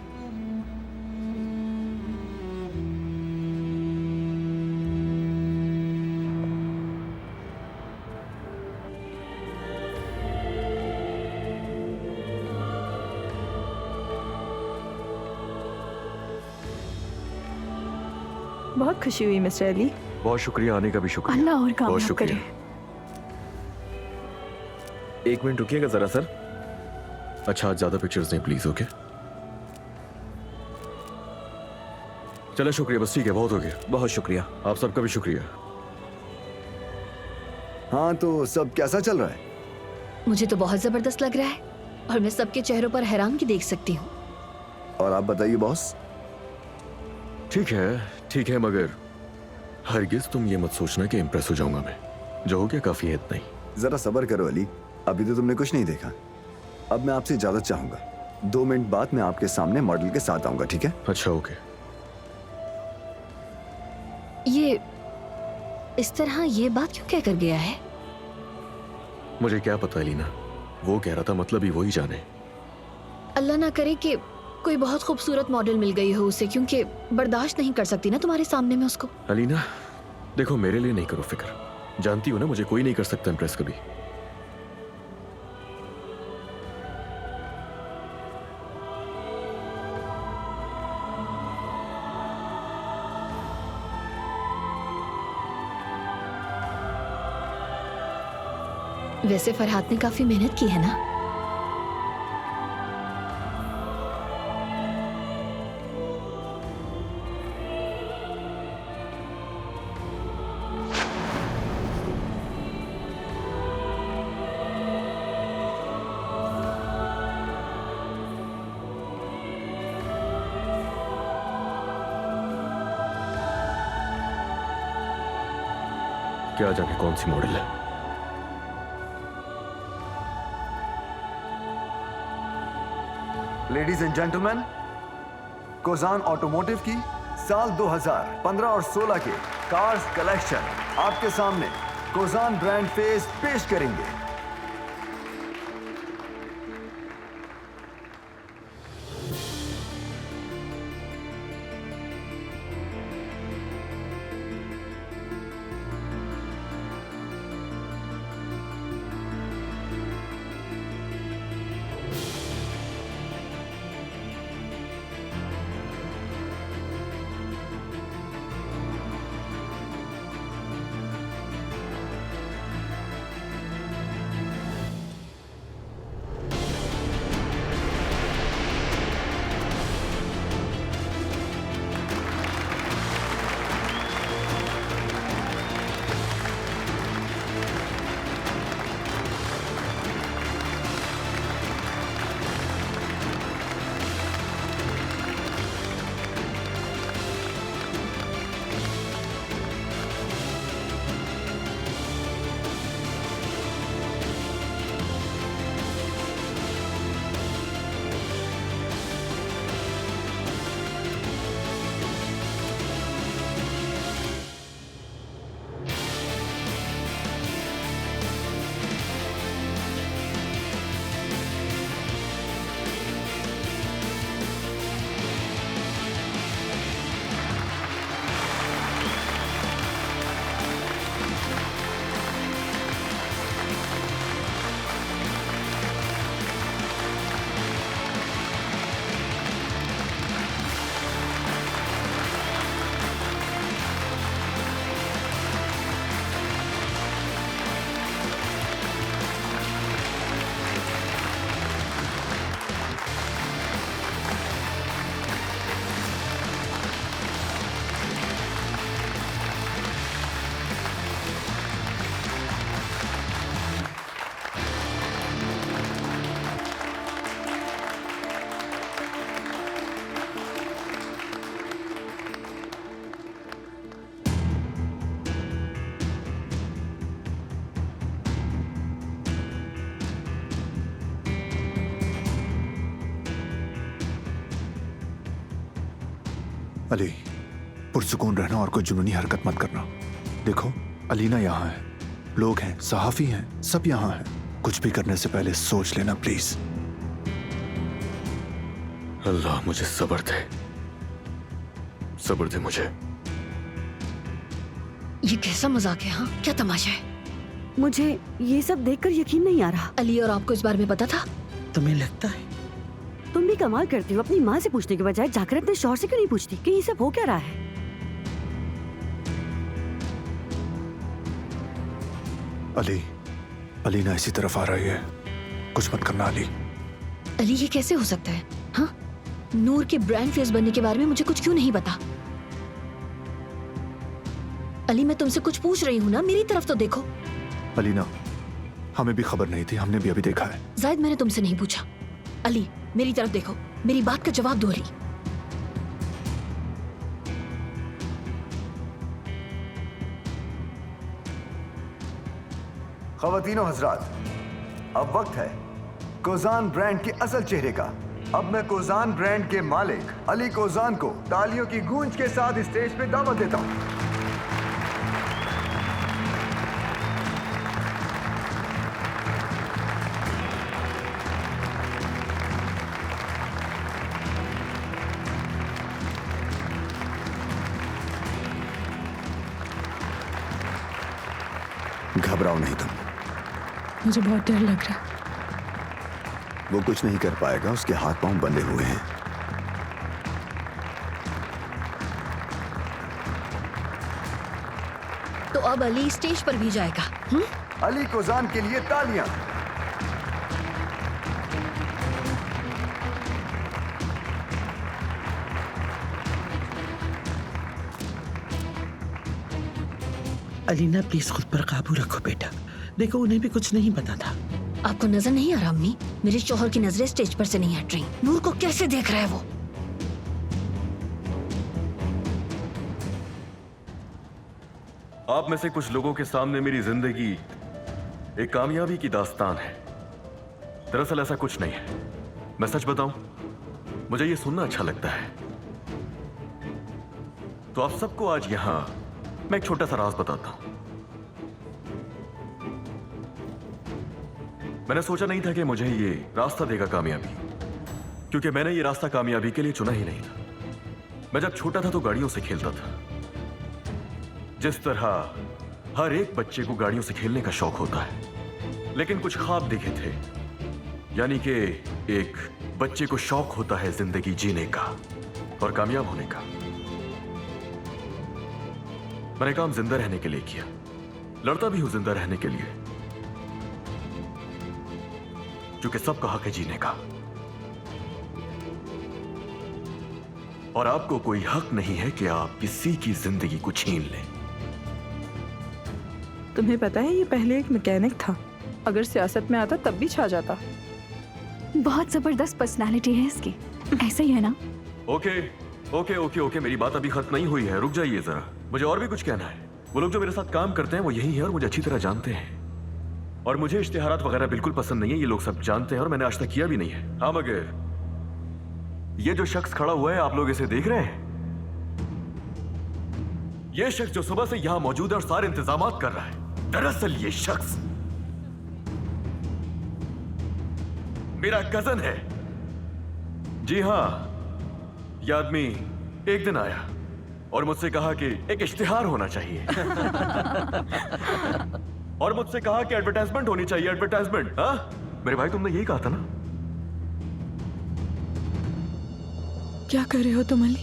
E: बहुत खुशी हुई मिस्टर अली।
C: बहुत शुक्रिया, आने का भी शुक्रिया।
G: अल्लाह और
C: बहुत
G: कामयाब
C: शुक्रिया।
G: करे।
C: एक मिनट रुकिएगा जरा सर। अच्छा, आज ज्यादा पिक्चर्स नहीं प्लीज, ओके? चलो शुक्रिया, बस ठीक है, बहुत हो गया।
D: बहुत शुक्रिया।
C: आप सबका भी शुक्रिया।
F: हाँ, तो सब कैसा चल रहा है?
L: मुझे तो बहुत जबरदस्त लग रहा है और मैं सबके चेहरों पर हैरानगी देख सकती हूँ।
F: और आप बताइए बॉस।
C: ठीक है, मगर हरगिज तुम ये मत सोचना कि इम्प्रेस हो जाऊंगा मैं। जो हो गया काफी है इतना ही।
F: जरा सब्र करो अली, अभी तो तुमने कुछ नहीं देखा। अब मैं आपसे इजाजत चाहूंगा। 2 मिनट बाद मैं आपके सामने मॉडल के साथ आऊंगा, ठीक है?
C: अच्छा, ओके।
L: ये इस तरह ये बात क्यों कह कर गया है?
C: मुझे क्या पता लीना, वो कह रहा था, मतलब ही वही जाने।
L: अल्लाह ना करे कि कोई बहुत खूबसूरत मॉडल मिल गई हो उसे, क्योंकि बर्दाश्त नहीं कर सकती ना तुम्हारे सामने में उसको।
C: अलीना देखो, मेरे लिए नहीं करो फिक्र, जानती हो ना मुझे कोई नहीं कर सकता इम्प्रेस कभी।
L: वैसे फरहाद ने काफी मेहनत की है ना?
C: क्या जाने कौन सी मॉडल है।
F: लेडीज एंड जेंटलमैन, कोजान ऑटोमोटिव की साल 2015 और 16 के कार्स कलेक्शन आपके सामने कोजान ब्रांड फेस पेश करेंगे।
K: अली, पुरसुकून रहना और कोई जुनूनी हरकत मत करना। देखो, अलीना यहाँ है, लोग हैं, सहाफी हैं, सब यहाँ हैं। कुछ भी करने से पहले सोच लेना प्लीज।
C: अल्लाह मुझे सब्र दे, सब्र दे मुझे।
L: ये कैसा मजाक है? हाँ, क्या तमाशा है?
J: मुझे ये सब देखकर यकीन नहीं आ रहा।
L: अली, और आपको इस बारे में पता था?
D: तुम्हें लगता है?
J: तुम भी कमाल करती हो, अपनी माँ से पूछने के बजाय जाकर अपने शौहर से क्यों नहीं पूछती कि ये सब हो क्या रहा है?
K: अली, अलीना इसी तरफ आ रही है, कुछ मत करना अली।
L: अली, ये कैसे हो सकता है? हाँ, नूर के ब्रांड फेस बनने के बारे में मुझे कुछ क्यों नहीं पता? अली, मैं तुमसे कुछ पूछ रही हूँ ना, मेरी तरफ तो देखो।
K: अलीना, हमें भी खबर नहीं थी, हमने भी अभी देखा है।
L: जायद, मैंने तुमसे नहीं पूछा। अली, मेरी तरफ देखो, मेरी बात का जवाब दो अली।
F: ख़वातीनो हज़रात, अब वक्त है कोजान ब्रांड के असल चेहरे का। अब मैं कोजान ब्रांड के मालिक अली कोजान को तालियों की गूंज के साथ स्टेज पे दावत देता हूं। घबराओ नहीं तुम।
B: मुझे बहुत डर लग रहा है।
F: वो कुछ नहीं कर पाएगा, उसके हाथ पांव बंधे हुए हैं।
L: तो अब अली स्टेज पर भी जाएगा।
F: अली कोजान के लिए तालियां।
D: अलीना, प्लीज खुद पर काबू रखो बेटा। देखो, उन्हें भी कुछ नहीं पता था।
L: आपको नजर नहीं आ रहा अम्मी? मेरे शौहर की नजरें स्टेज पर से नहीं हट रही। नूर को कैसे देख रहा है वो?
C: आप में से कुछ लोगों के सामने मेरी जिंदगी एक कामयाबी की दास्तान है। दरअसल ऐसा कुछ नहीं है। मैं सच बताऊं, मुझे ये सुनना अच्छा लगता है। तो आप सबको आज यहां मैं एक छोटा सा राज बताता हूं। मैंने सोचा नहीं था कि मुझे ये रास्ता देगा कामयाबी, क्योंकि मैंने ये रास्ता कामयाबी के लिए चुना ही नहीं था। मैं जब छोटा था तो गाड़ियों से खेलता था, जिस तरह हर एक बच्चे को गाड़ियों से खेलने का शौक होता है। लेकिन कुछ ख्वाब देखे थे, यानी कि एक बच्चे को शौक होता है जिंदगी जीने का और कामयाब होने का। मैंने काम जिंदा रहने के लिए किया, लड़ता भी हूं जिंदा रहने के लिए, क्योंकि सबका हक है जीने का और आपको कोई हक नहीं है कि आप किसी की जिंदगी को छीन लें।
B: तुम्हें पता है ये पहले एक मैकेनिक था, अगर सियासत में आता तब भी छा जाता।
G: बहुत जबरदस्त पर्सनालिटी है इसकी, ऐसा ही है ना?
C: ओके ओके ओके ओके, मेरी बात अभी खत्म नहीं हुई है, रुक जाइए जरा, मुझे और भी कुछ कहना है। वो लोग जो मेरे साथ काम करते हैं वो यही है और मुझे अच्छी तरह जानते हैं, और मुझे इश्तिहारात वगैरह बिल्कुल पसंद नहीं है, ये लोग सब जानते हैं और मैंने आज तक किया भी नहीं है। हाँ, मगर ये जो शख्स खड़ा हुआ है, आप लोग इसे देख रहे हैं? ये शख्स जो सुबह से यहां मौजूद है और सारे इंतजामात कर रहा है, दरअसल ये शख्स मेरा कजन है। जी हां, यह आदमी एक दिन आया और मुझसे कहा कि एक इश्तिहार होना चाहिए और मुझसे कहा कि एडवर्टाइजमेंट होनी चाहिए, एडवर्टाइजमेंट। हाँ मेरे भाई, तुमने यही कहा था ना?
B: क्या कर रहे हो तुम अली?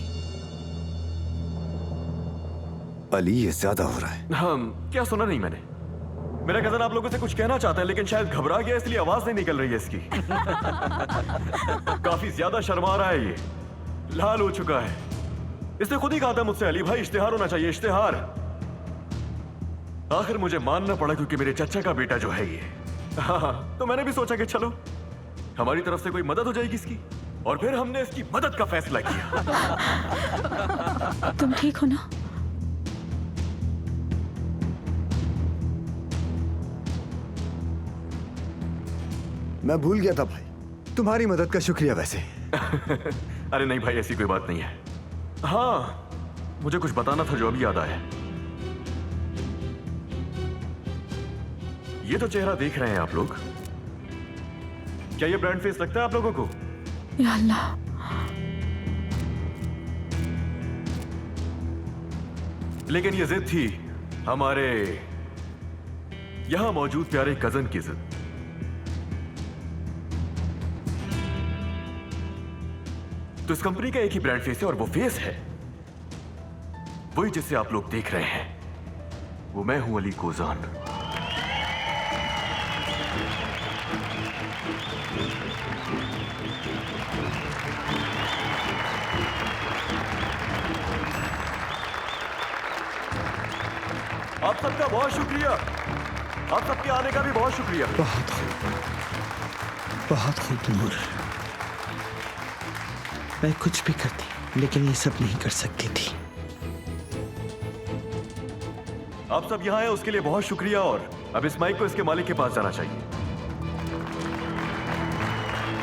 F: अली, ये ज्यादा हो रहा है।
C: हाँ, क्या सुना नहीं मैंने? मेरा कजन आप लोगों से कुछ कहना चाहता है, लेकिन शायद घबरा गया इसलिए आवाज नहीं निकल रही है इसकी। काफी ज्यादा शर्मा रहा है, ये लाल हो चुका है। इसने खुद ही कहा था मुझसे, अली भाई इश्तिहार होना चाहिए, इश्तिहार। आखिर मुझे मानना पड़ा, क्योंकि मेरे चाचा का बेटा जो है ये। हाँ, तो मैंने भी सोचा कि चलो हमारी तरफ से कोई मदद हो जाएगी इसकी, और फिर हमने इसकी मदद का फैसला किया।
B: तुम ठीक हो ना?
F: मैं भूल गया था भाई, तुम्हारी मदद का शुक्रिया वैसे।
C: अरे नहीं भाई, ऐसी कोई बात नहीं है। हाँ, मुझे कुछ बताना था जो अभी याद आया। ये तो चेहरा देख रहे हैं आप लोग, क्या ये ब्रांड फेस लगता है आप लोगों को?
B: या अल्लाह,
C: लेकिन ये जिद थी हमारे यहां मौजूद प्यारे कजन की जिद। तो इस कंपनी का एक ही ब्रांड फेस है और वो फेस है वही जिसे आप लोग देख रहे हैं, वो मैं हूं अली कोजान। आप सबका बहुत शुक्रिया, आप सबके आने का भी बहुत शुक्रिया।
D: बहुत खूब, बहुत खूब नूर। मैं कुछ भी करती, लेकिन ये सब नहीं कर सकती थी।
C: आप सब यहाँ हैं उसके लिए बहुत शुक्रिया, और अब इस माइक को इसके मालिक के पास जाना चाहिए।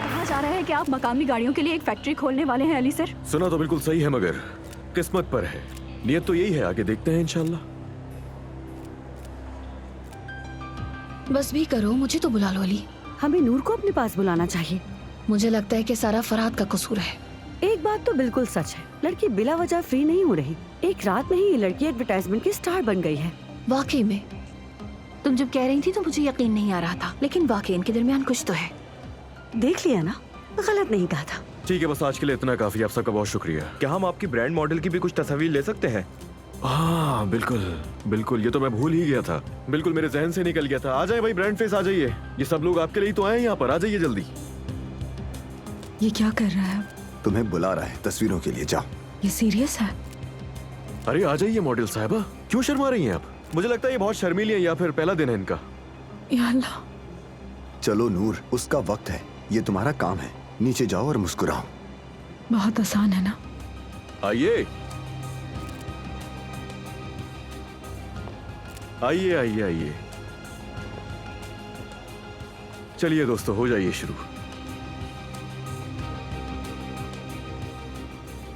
G: कहा जा रहा है कि आप मकामी गाड़ियों के लिए एक फैक्ट्री खोलने वाले हैं अली सर।
C: सुना तो बिल्कुल सही है, मगर किस्मत पर है, नियत तो यही है, आगे देखते हैं इंशाल्लाह।
L: बस भी करो, मुझे तो बुला लो अली।
J: हमें नूर को अपने पास बुलाना चाहिए।
L: मुझे लगता है कि सारा फरहाद का कसूर है।
J: एक बात तो बिल्कुल सच है, लड़की बिला वजह फ्री नहीं हो रही। एक रात में ही ये लड़की एडवर्टाइजमेंट की स्टार बन गई है।
L: वाकई में तुम जब कह रही थी तो मुझे यकीन नहीं आ रहा था, लेकिन वाकई इनके दरमियान कुछ तो है।
J: देख लिया ना, गलत नहीं कहा था।
C: ठीक है, बस आज के लिए इतना काफी। आप सबका बहुत शुक्रिया।
M: क्या हम आपकी ब्रांड मॉडल की भी कुछ तस्वीर ले सकते हैं?
C: हाँ बिल्कुल बिल्कुल, ये तो मैं भूल ही गया था, बिल्कुल मेरे जहन से निकल गया था। आ जाए भाई ब्रांड फेस, आ जाइए। ये सब लोग आपके लिए तो आए हैं यहाँ पर, आ जाइए जल्दी।
B: ये क्या कर रहा है?
F: तुम्हें बुला रहा है तस्वीरों के लिए, जाओ।
B: ये सीरियस है?
C: अरे आ जाइए मॉडल साहिबा, क्यों शर्मा रही हैं आप? मुझे लगता है ये बहुत शर्मीली है, या फिर पहला दिन है इनका।
B: या अल्लाह।
F: चलो नूर, उसका वक्त है, ये तुम्हारा काम है। नीचे जाओ और मुस्कुराओ।
B: बहुत आसान है ना?
C: आइए आइए आइए आइए। चलिए दोस्तों, हो जाइए शुरू।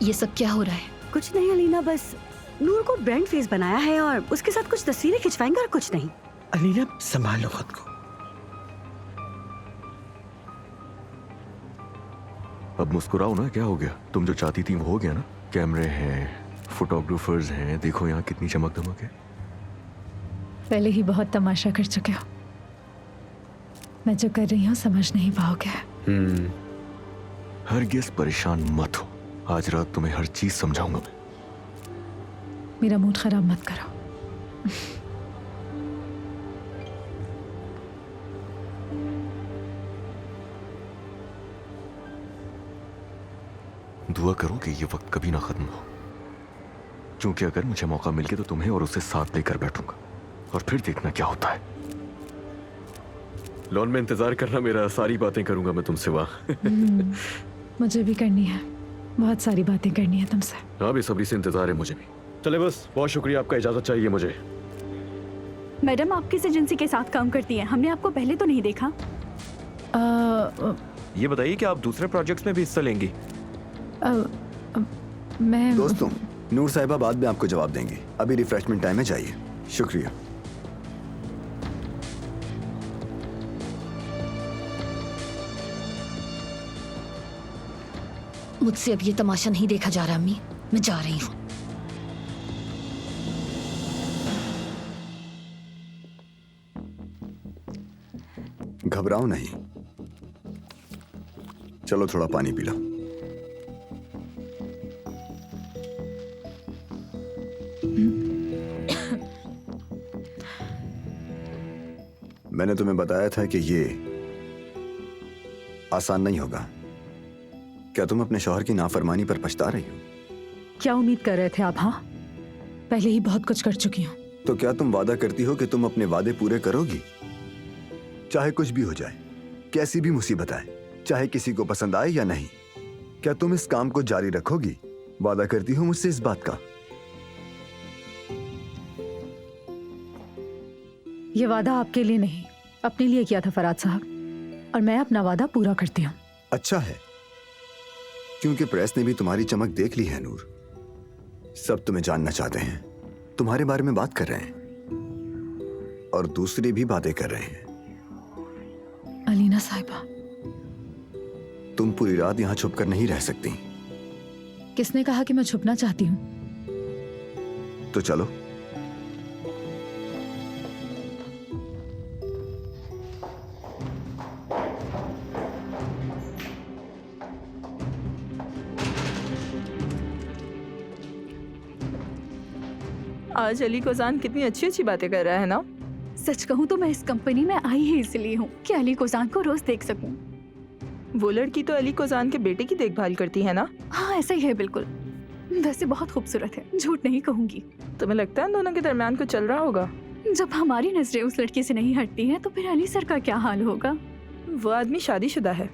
L: ये सब क्या हो रहा है?
J: कुछ नहीं अलीना, बस नूर को ब्रांड फेस बनाया है और उसके साथ कुछ तस्वीरें खिंचवाएंगे और कुछ नहीं।
D: अलीना संभालो खुद को।
C: अब मुस्कुराओ ना, क्या हो गया? तुम जो चाहती थी वो हो गया ना। कैमरे हैं, फोटोग्राफर्स हैं, देखो यहाँ कितनी चमक दमक है।
B: पहले ही बहुत तमाशा कर चुके हो, मैं जो कर रही हूँ समझ नहीं पाओगे।
C: हरगिज़ परेशान मत हो, आज रात तुम्हें हर चीज समझाऊंगा मैं।
B: मेरा मूड खराब मत करो।
C: दुआ करो कि ये वक्त कभी ना खत्म हो, क्योंकि अगर मुझे मौका मिल गया तो तुम्हें और उसे साथ लेकर बैठूंगा और फिर देखना क्या होता है। लॉन में इंतजार करना मेरा, सारी बातें करूंगा मैं तुमसे वहां।
B: मुझे भी करनी है, बहुत सारी बातें करनी है तुमसे।
C: हाँ, बेसब्री से इंतजार है मुझे भी। चले बस, बहुत शुक्रिया, आपका इजाजत चाहिए मुझे।
G: मैडम आप किस एजेंसी के साथ काम करती हैं? हमने आपको पहले तो नहीं देखा।
M: ये बताइए कि आप दूसरे प्रोजेक्ट्स में भी हिस्सा लेंगी?
B: मैं
F: दोस्तों, नूर साहिबा बाद में आपको जवाब देंगी, अभी रिफ्रेशमेंट टाइम में जाइए। शुक्रिया।
L: मुझसे अब ये तमाशा नहीं देखा जा रहा अम्मी, मैं जा रही हूँ।
F: घबराओ नहीं, चलो थोड़ा पानी पी लो। मैंने तुम्हें बताया था कि ये आसान नहीं होगा। क्या तुम अपने शौहर की नाफरमानी पर पछता रही हो?
B: क्या उम्मीद कर रहे थे आप? हाँ, पहले ही बहुत कुछ कर चुकी हूँ।
F: तो क्या तुम वादा करती हो कि तुम अपने वादे पूरे करोगी, चाहे कुछ भी हो जाए, कैसी भी मुसीबत आए, चाहे किसी को पसंद आए या नहीं? क्या तुम इस काम को जारी रखोगी? वादा करती हो मुझसे इस बात का?
B: ये वादा आपके लिए नहीं, अपने लिए किया था फराद साहब, और मैं अपना वादा पूरा करती हूँ।
F: अच्छा है, क्योंकि प्रेस ने भी तुम्हारी चमक देख ली है नूर। सब तुम्हें जानना चाहते हैं, तुम्हारे बारे में बात कर रहे हैं, और दूसरे भी बातें कर रहे हैं।
B: अलीना साहिबा,
F: तुम पूरी रात यहाँ छुप कर नहीं रह सकती।
B: किसने कहा कि मैं छुपना चाहती हूँ?
F: तो चलो।
I: आज अली कोजान कितनी अच्छी अच्छी बातें कर रहा है ना।
G: सच कहूँ तो मैं इस कंपनी में आई ही इसलिए हूँ कि अली कोजान को रोज देख सकूं।
I: वो लड़की तो अली कोजान के बेटे की देखभाल करती है ना?
G: हाँ ऐसा ही है बिल्कुल। वैसे बहुत खूबसूरत है, झूठ नहीं कहूंगी।
I: तुम्हें लगता है इन दोनों के दरमियान कुछ चल रहा होगा?
G: जब हमारी नजरें उस लड़की से नहीं हटती हैं तो फिर अली सर का क्या हाल होगा?
I: वो आदमी शादीशुदा है,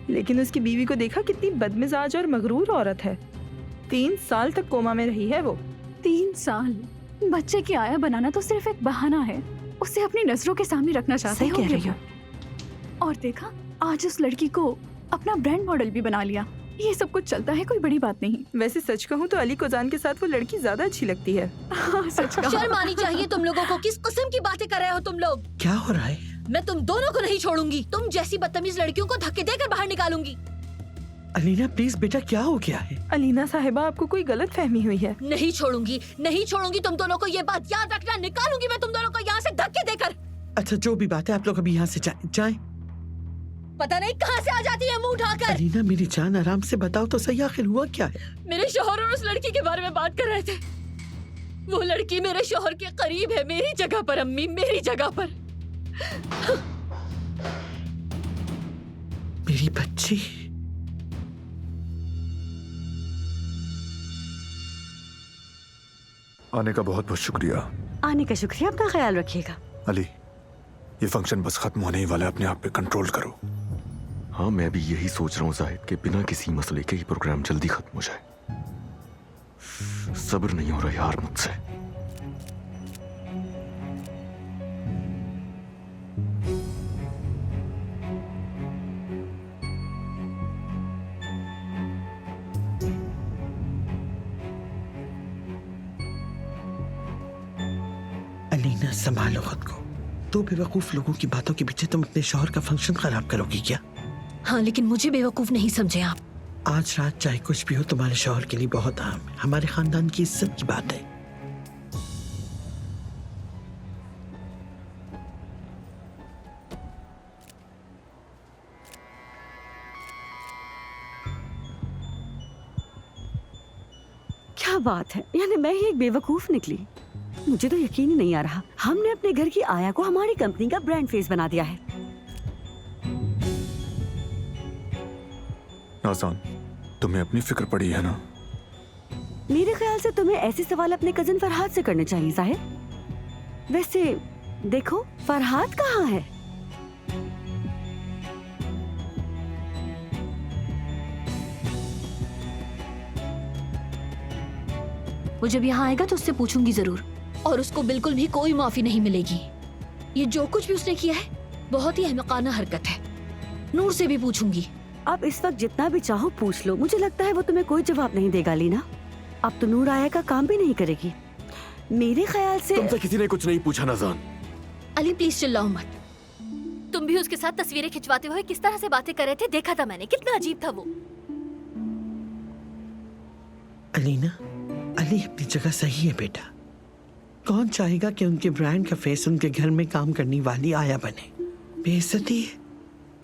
I: लेकिन उसकी बीवी को देखा, कितनी बदमिजाज और मगरूर औरत है। 3 साल तक कोमा में रही है वो।
G: 3 साल? बच्चे की आया बनाना तो सिर्फ एक बहाना है, उसे अपनी नजरों के सामने रखना चाहते
B: सही कह रही हो।
G: और देखा, आज उस लड़की को अपना ब्रांड मॉडल भी बना लिया। ये सब कुछ चलता है, कोई बड़ी बात नहीं।
I: वैसे सच कहूँ तो अली कोजान के साथ वो लड़की ज्यादा अच्छी लगती है।
G: हाँ, सच कहा।
L: शर्म आनी चाहिए तुम लोगों को। किस किस्म की बातें कर रहे हो तुम लोग?
D: क्या हो रहा है?
L: मैं तुम दोनों को नहीं छोड़ूंगी। तुम जैसी बदतमीज लड़कियों को धक्के देकर बाहर निकालूंगी।
D: अलीना प्लीज बेटा, क्या हो गया है?
I: अलीना साहिबा, आपको कोई गलत फहमी हुई है।
L: नहीं छोड़ूंगी, नहीं छोड़ूंगी तुम दोनों को। ये बात याद रखना, निकालूंगी मैं तुम दोनों को यहाँ से धक्के देकर।
D: अच्छा जो भी बात है, आप लोग अभी यहाँ से जाएं।
L: पता नहीं कहाँ से आ जाती है मुंह उठाकर।
D: अलीना मेरी जान, आराम से बताओ तो सही, आखिर हुआ क्या है?
L: मेरे शौहर और उस लड़की के बारे में बात कर रहे थे। वो लड़की मेरे शौहर के करीब है, मेरी जगह पर अम्मी, मेरी जगह पर।
D: मेरी बच्ची।
K: आने का बहुत बहुत शुक्रिया।
J: आने का शुक्रिया, अपना ख्याल रखिएगा।
K: अली, ये फंक्शन बस खत्म होने ही वाला है, अपने आप पे कंट्रोल करो।
C: हाँ, मैं भी यही सोच रहा हूँ जाहिद, कि बिना किसी मसले के ही प्रोग्राम जल्दी खत्म हो जाए। सब्र नहीं हो रहा यार मुझसे।
D: संभालो खुद को। तो बेवकूफ लोगों की बातों के पीछे तुम अपने शौहर का फंक्शन खराब करोगी क्या?
L: हाँ, लेकिन मुझे बेवकूफ नहीं समझे आप।
D: आज रात चाहे कुछ भी हो, तुम्हारे शौहर के लिए बहुत अहम है। हमारे खानदान की इज्जत की बात है।
J: क्या बात है, यानी मैं ही एक बेवकूफ निकली। मुझे तो यकीन ही नहीं आ रहा, हमने अपने घर की आया को हमारी कंपनी का ब्रांड फेस बना दिया है।
K: नाज़ान, तुम्हें अपनी फिक्र पड़ी है ना?
J: मेरे ख्याल से तुम्हें ऐसे सवाल अपने कजिन फरहाद से करने चाहिए साहिब। वैसे देखो, फरहाद कहाँ है?
L: वो जब यहाँ आएगा तो उससे पूछूंगी जरूर, और उसको बिल्कुल भी कोई माफी नहीं मिलेगी। ये जो कुछ भी उसने किया है बहुत ही अहमकाना हरकत है। नूर से भी पूछूंगी।
J: अब इस वक्त जितना भी चाहो पूछ लो, मुझे लगता है वो तुम्हें कोई जवाब नहीं देगा लीना। अब तो नूर आया का काम भी नहीं करेगी मेरे ख्याल से।
C: तुमसे किसी ने कुछ नहीं पूछा नाज़ान।
L: अली प्लीज चिल्लाओ मत।
N: तुम भी उसके साथ तस्वीरें खिंचवाते हुए किस तरह से बातें कर रहे थे, देखा था मैंने, कितना अजीब था वो।
D: अलीना, अली अपनी जगह सही है बेटा। कौन चाहेगा कि उनके ब्रांड का फेस उनके घर में काम करने वाली आया बने? बेइज्जती है।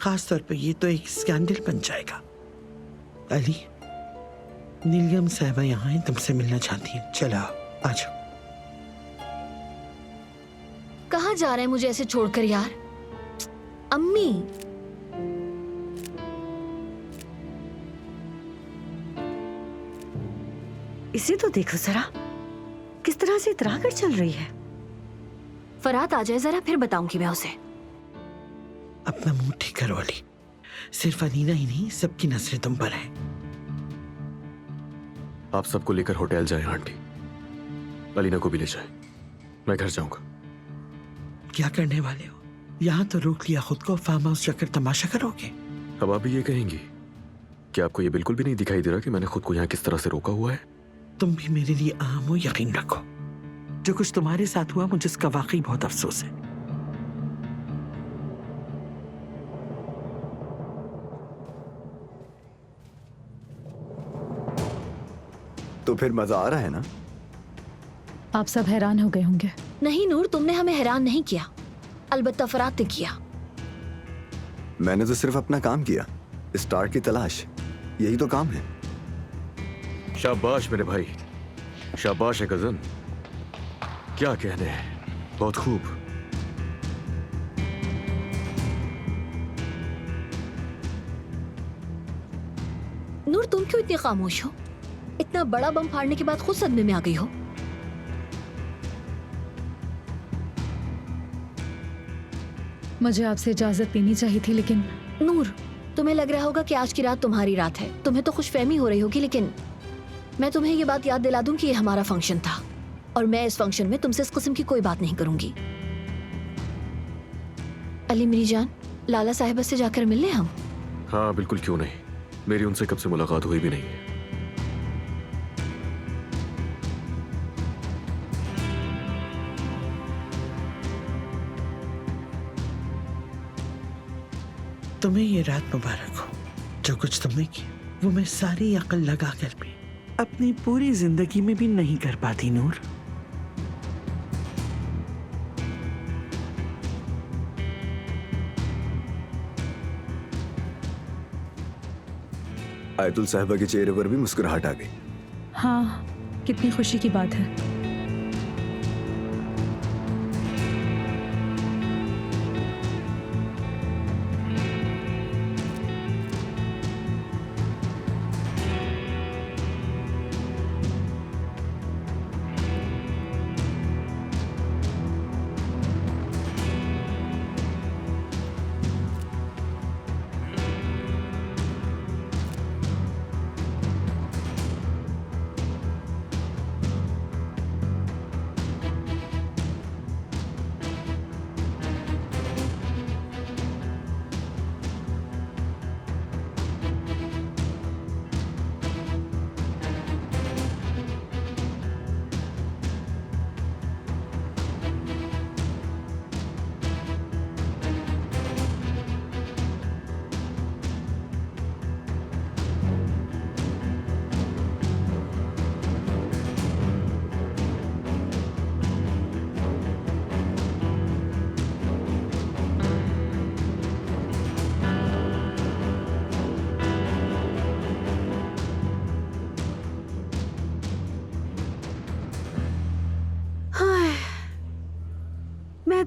D: खास तौर पे ये तो एक स्कैंडल बन जाएगा। अली, नीलम साहबा यहाँ हैं, तुमसे मिलना चाहती हैं। चलो आ जाओ।
L: कहाँ जा रहे हैं मुझे ऐसे छोड़कर यार? अम्मी,
J: इसे तो देखो जरा, किस तरह से इतरा कर चल रही है।
L: फरहाद आ जाए जरा, फिर बताऊंगी मैं उसे।
D: अपना मुंह ठीक करो अली। सिर्फ अलीना ही नहीं, सबकी नजरें तुम पर है।
C: आप सबको लेकर होटल जाए आंटी, अलीना को भी ले जाए। मैं घर जाऊंगा।
D: क्या करने वाले हो? यहाँ तो रोक लिया खुद को, फार्म हाउस जाकर तमाशा करोगे?
C: अब आप भी ये कहेंगी कि आपको ये बिल्कुल भी नहीं दिखाई दे रहा कि मैंने खुद को यहाँ किस तरह से रोका हुआ है?
D: तुम भी मेरे लिए अहम हो, यकीन रखो। जो कुछ तुम्हारे साथ हुआ मुझे इसका वाकई बहुत अफसोस है।
F: तो फिर मजा आ रहा है ना?
G: आप सब हैरान हो गए होंगे।
L: नहीं नूर, तुमने हमें हैरान नहीं किया, अलबत्ता फरहाद ने किया।
F: मैंने तो सिर्फ अपना काम किया, स्टार की तलाश, यही तो काम है।
C: शाबाश मेरे भाई, शाबाश है कजन। क्या कहने हैं, बहुत खूब।
L: नूर, तुम क्यों इतनी खामोश हो? इतना बड़ा बम फाड़ने के बाद खुद सदमे में आ गई हो।
G: मुझे आपसे इजाजत लेनी चाहिए थी, लेकिन
L: नूर, तुम्हें लग रहा होगा कि आज की रात तुम्हारी रात है, तुम्हें तो खुशफहमी हो रही होगी, लेकिन मैं तुम्हें ये बात याद दिला दूं कि ये हमारा फंक्शन था और मैं इस फंक्शन में तुमसे इस किस्म की कोई बात नहीं करूंगी। अली मेरी जान, लाला साहिबा से जाकर मिल लें हम?
C: हाँ बिल्कुल, क्यों नहीं। मेरी उनसे कब से मुलाकात हुई भी नहीं है।
D: तुम्हें ये रात मुबारक हो। जो कुछ तुमने की वो मैं सारी अकल लगा कर भी अपनी पूरी जिंदगी में भी नहीं कर पाती नूर।
F: आयतुल साहिबा के चेहरे पर भी मुस्कुराहट आ गई।
G: हाँ, कितनी खुशी की बात है।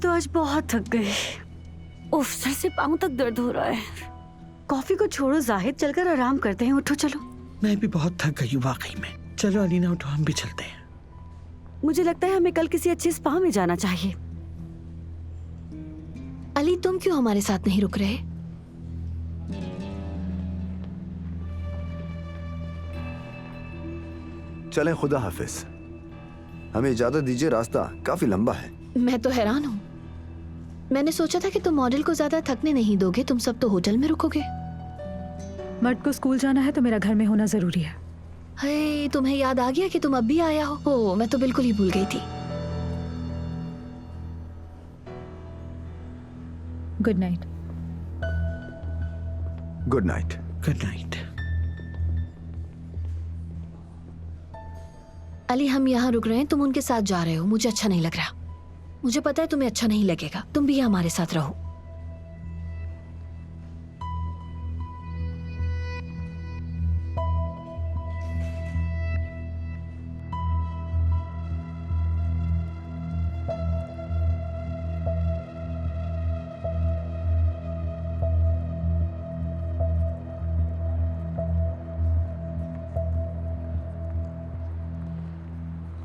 J: तो आज बहुत थक गई। उफ, सर से पांव तक दर्द हो रहा है। कॉफी को छोड़ो जाहिद, चलकर आराम करते हैं। उठो चलो।
D: मैं भी बहुत थक गई हूँ वाकई में। चलो अलीना उठो, हम भी चलते हैं।
J: मुझे लगता है हमें कल किसी अच्छे स्पा में जाना चाहिए।
L: अली, तुम क्यों हमारे साथ नहीं रुक रहे?
F: चलें, खुदा हाफिज। हमें इजाजत दीजिए, रास्ता काफी लंबा है।
L: मैं तो हैरान हूँ। मैंने सोचा था कि तुम मॉडल को ज्यादा थकने नहीं दोगे, तुम सब तो होटल में रुकोगे।
E: मर्द को स्कूल जाना है तो मेरा घर में होना जरूरी है।
L: हे, तुम्हें याद आ गया कि तुम अब भी आया हो? ओह, मैं तो बिल्कुल ही भूल गई थी।
E: Good night.
F: Good night.
D: Good night.
L: Ali, हम यहाँ रुक रहे हैं, तुम उनके साथ जा रहे हो, मुझे अच्छा नहीं लग रहा। मुझे पता है तुम्हें अच्छा नहीं लगेगा, तुम भी हमारे साथ रहो।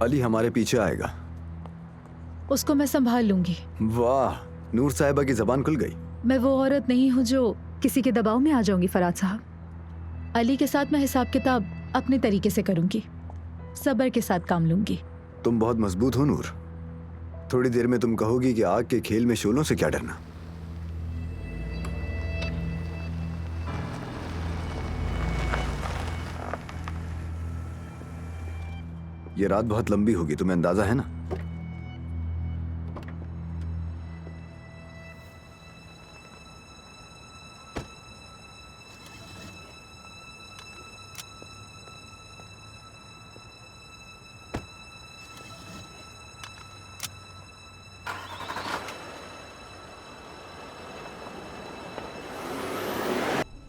F: अली हमारे पीछे आएगा।
E: उसको मैं संभाल लूंगी।
F: वाह, नूर साहिबा की जबान खुल गई।
E: मैं वो औरत नहीं हूँ जो किसी के दबाव में आ जाऊंगी फराज साहब। अली के साथ मैं हिसाब किताब अपने तरीके से करूंगी, सब्र के साथ काम लूंगी।
F: तुम बहुत मजबूत हो नूर। थोड़ी देर में तुम कहोगी कि आग के खेल में शोलों से क्या डरना। ये रात बहुत लंबी होगी, तुम्हें अंदाजा है ना?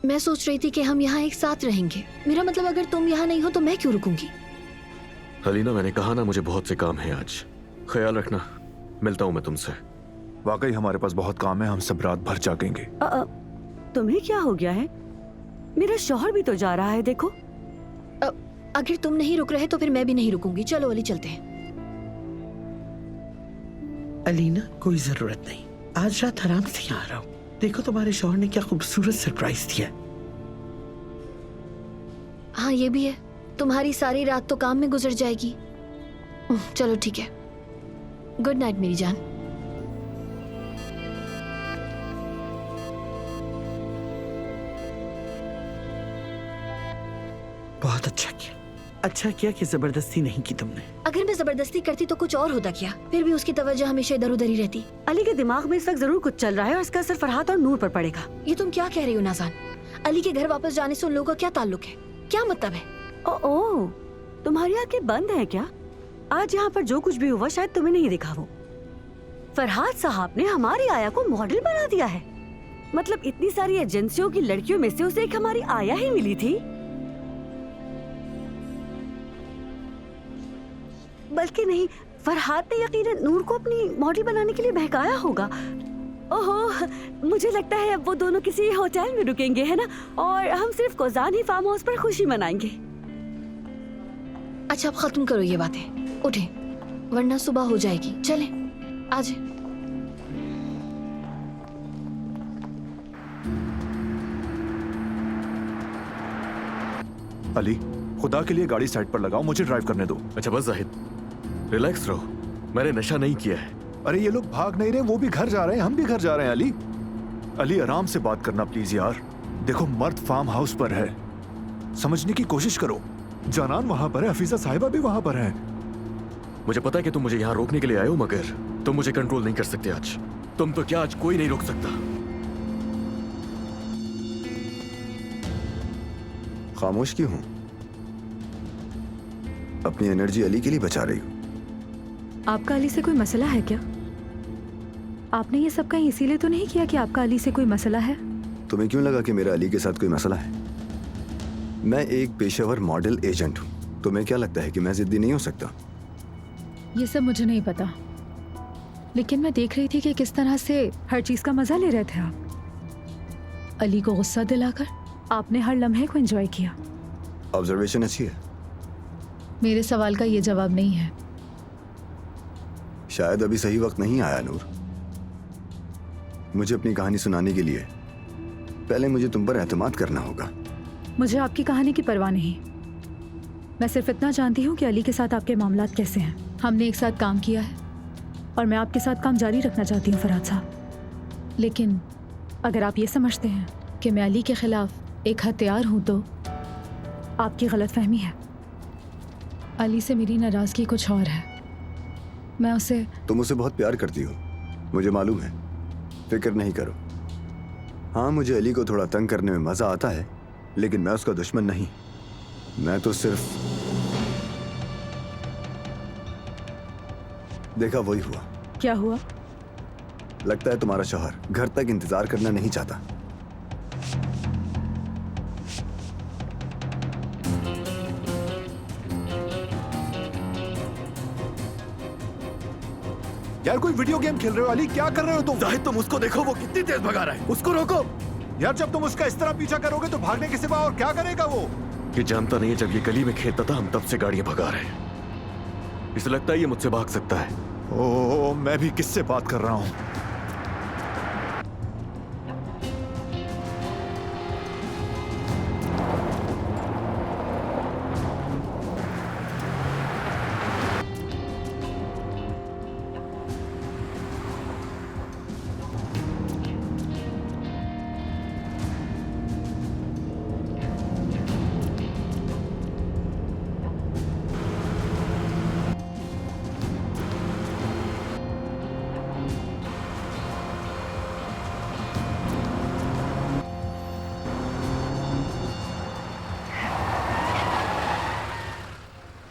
L: मैं सोच रही थी कि हम यहाँ एक साथ रहेंगे। मेरा मतलब, अगर तुम यहाँ नहीं हो तो मैं क्यों रुकूंगी?
C: अलीना, मैंने कहा ना, मुझे बहुत से काम है आज। ख्याल रखना, मिलता हूँ मैं तुमसे।
K: वाकई हमारे पास बहुत काम है, हम सब रात भर जागेंगे।
J: तुम्हें क्या हो गया है? मेरा शौहर भी तो जा रहा है, देखो।
L: अगर तुम नहीं रुक रहे तो फिर मैं भी नहीं रुकूंगी। चलो अली, चलते हैं।
D: अलीना, कोई जरूरत नहीं, आज रात आराम से यहाँ रहो। देखो तुम्हारे शौहर ने क्या खूबसूरत सरप्राइज दिया।
L: हाँ, ये भी है। तुम्हारी सारी रात तो काम में गुजर जाएगी। चलो ठीक है, गुड नाइट मेरी जान।
D: बहुत अच्छा किया कि जबरदस्ती नहीं की तुमने।
L: अगर मैं जबरदस्ती करती तो कुछ और होता क्या? फिर भी उसकी तवज्जो हमेशा इधर उधर ही रहती।
J: अली के दिमाग में इस वक्त जरूर कुछ चल रहा है और इसका असर फरहात और नूर पर पड़ेगा।
L: ये तुम क्या कह रही हो नाज़ान? अली के घर वापस जाने से उन लोगों का क्या ताल्लुक है? क्या मतलब है?
J: ओ, तुम्हारी आंखें बंद है क्या? आज यहाँ पर जो कुछ भी हुआ शायद तुम्हें नहीं दिखा। वो फरहात साहब ने हमारी आया को मॉडल बना दिया है। मतलब इतनी सारी एजेंसियों की लड़कियों में से उसे एक हमारी आया ही मिली थी। बल्कि नहीं, फरहात ने यकीनन नूर को अपनी मॉडल बनाने के लिए बहकाया होगा। ओहो, मुझे लगता है अब वो दोनों किसी होटल में रुकेंगे, है ना? और हम सिर्फ कोजान ही फार्म हाउस पर खुशी मनाएंगे।
L: अच्छा, अब खत्म करो ये बातें, उठे वरना सुबह हो जाएगी। चले, आज
K: अली, खुदा के लिए गाड़ी साइड पर लगाओ, मुझे ड्राइव करने दो।
C: अच्छा बस जाहिद, रिलैक्स रहो, मैंने नशा नहीं किया है।
K: अरे ये लोग भाग नहीं रहे, वो भी घर जा रहे हैं, हम भी घर जा रहे हैं। अली, अली आराम से बात करना प्लीज यार। देखो, मर्द फार्म हाउस पर है, समझने की कोशिश करो। जानान वहां पर है, हफीजा साहिबा भी वहां पर है।
C: मुझे पता है कि तुम मुझे यहाँ रोकने के लिए आए हो, मगर तुम मुझे कंट्रोल नहीं कर सकते आज। तुम तो क्या, आज कोई नहीं रोक सकता।
F: खामोश क्यों हूं? अपनी एनर्जी अली के लिए बचा रही हूं।
E: आपका अली से कोई मसला है क्या? आपने ये सब कहीं इसीलिए तो नहीं किया कि आपका अली से कोई मसला है?
F: तुम्हें क्यों लगा कि मेरा अली के साथ कोई मसला है? मैं एक पेशेवर मॉडल एजेंट हूं। तुम्हें क्या लगता है कि मैं जिद्दी नहीं हो सकता?
E: ये सब मुझे नहीं पता,
G: लेकिन मैं देख रही थी कि किस तरह से हर चीज का मजा ले रहे थे आप। अली को गुस्सा दिलाकर आपने हर लम्हे को एंजॉय किया।
F: ऑब्जर्वेशन अच्छी है।
G: मेरे सवाल का ये जवाब नहीं है।
F: शायद अभी सही वक्त नहीं आया नूर। मुझे अपनी कहानी सुनाने के लिए पहले मुझे तुम पर एतमाद करना होगा।
G: मुझे आपकी कहानी की परवाह नहीं। मैं सिर्फ इतना जानती हूँ कि अली के साथ आपके मामलात कैसे हैं। हमने एक साथ काम किया है और मैं आपके साथ काम जारी रखना चाहती हूँ फरहाद साहब। लेकिन अगर आप ये समझते हैं कि मैं अली के खिलाफ एक हथियार हूँ तो आपकी गलतफहमी है। अली से मेरी नाराजगी कुछ और है। मैं उसे
F: तुम उसे बहुत प्यार करती हो, मुझे मालूम है। फिक्र नहीं करो। हाँ, मुझे अली को थोड़ा तंग करने में मजा आता है, लेकिन मैं उसका दुश्मन नहीं। मैं तो सिर्फ देखा वही हुआ।
G: क्या हुआ?
F: लगता है तुम्हारा शौहर घर तक इंतजार करना नहीं चाहता।
K: यार कोई वीडियो गेम खेल रहे हो अली? क्या कर रहे हो तुम?
C: जाहिद, तुम उसको देखो, वो कितनी तेज भगा रहा है। उसको रोको।
K: यार जब तुम उसका इस तरह पीछा करोगे तो भागने के सिवा और क्या करेगा वो?
C: ये जानता नहीं है जब ये गली में खेलता था हम तब से गाड़ियां भगा रहे हैं। इसे लगता है ये मुझसे भाग सकता है।
K: ओह, मैं भी किससे बात कर रहा हूँ?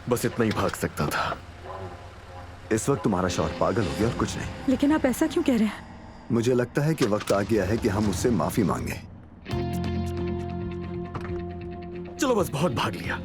C: बस इतना ही भाग सकता था।
F: इस वक्त तुम्हारा शौहर पागल हो गया और कुछ नहीं।
G: लेकिन आप ऐसा क्यों कह रहे हैं?
F: मुझे लगता है कि वक्त आ गया है कि हम उससे माफी मांगे।
C: चलो बस बहुत भाग लिया।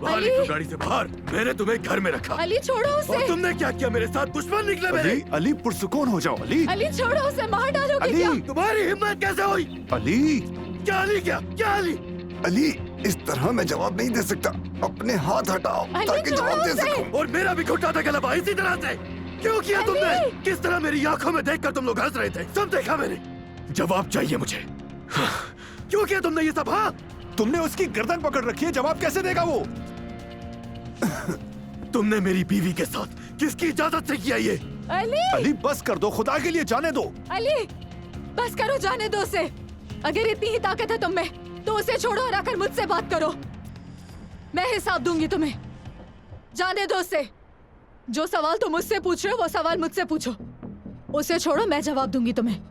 C: बाहर निकलो गाड़ी से बाहर। मैंने तुम्हें घर में रखा।
G: अली छोड़ो उसे।
C: और तुमने क्या किया मेरे साथ? दुश्मन निकले मेरे।
K: अली पुरसुकून हो जाओ अली।
G: अली छोड़ो उसे, मार डालोगे
K: अली।
G: क्या?
C: तुम्हारी हिम्मत कैसे हुई?
K: अली
C: क्या अली? क्या अली?
F: अली, इस तरह मैं जवाब नहीं दे सकता। अपने हाथ हटाओ ताकि जवाब दे सकूं।
C: और मेरा भी घुटना था गलबा इसी तरह से। क्यों किया तुमने? किस तरह मेरी आंखों में देखकर तुम लोग हंस रहे थे? सब देखा मैंने। जवाब चाहिए मुझे। क्यों किया तुमने ये सब? हाँ,
K: तुमने उसकी गर्दन पकड़ रखी है, जवाब कैसे देगा वो?
C: तुमने मेरी बीवी के साथ किसकी इजाजत से किया ये?
G: अली!
K: अली बस कर दो, खुदा के लिए जाने दो।
G: अली बस करो, जाने दो उसे। अगर इतनी ही ताकत है तुम में तो उसे छोड़ो और आकर मुझसे बात करो। मैं हिसाब दूंगी तुम्हें। जाने दो उसे। जो सवाल तुम मुझसे पूछ रहे हो वो सवाल मुझसे पूछो। उसे छोड़ो, मैं जवाब दूंगी तुम्हें।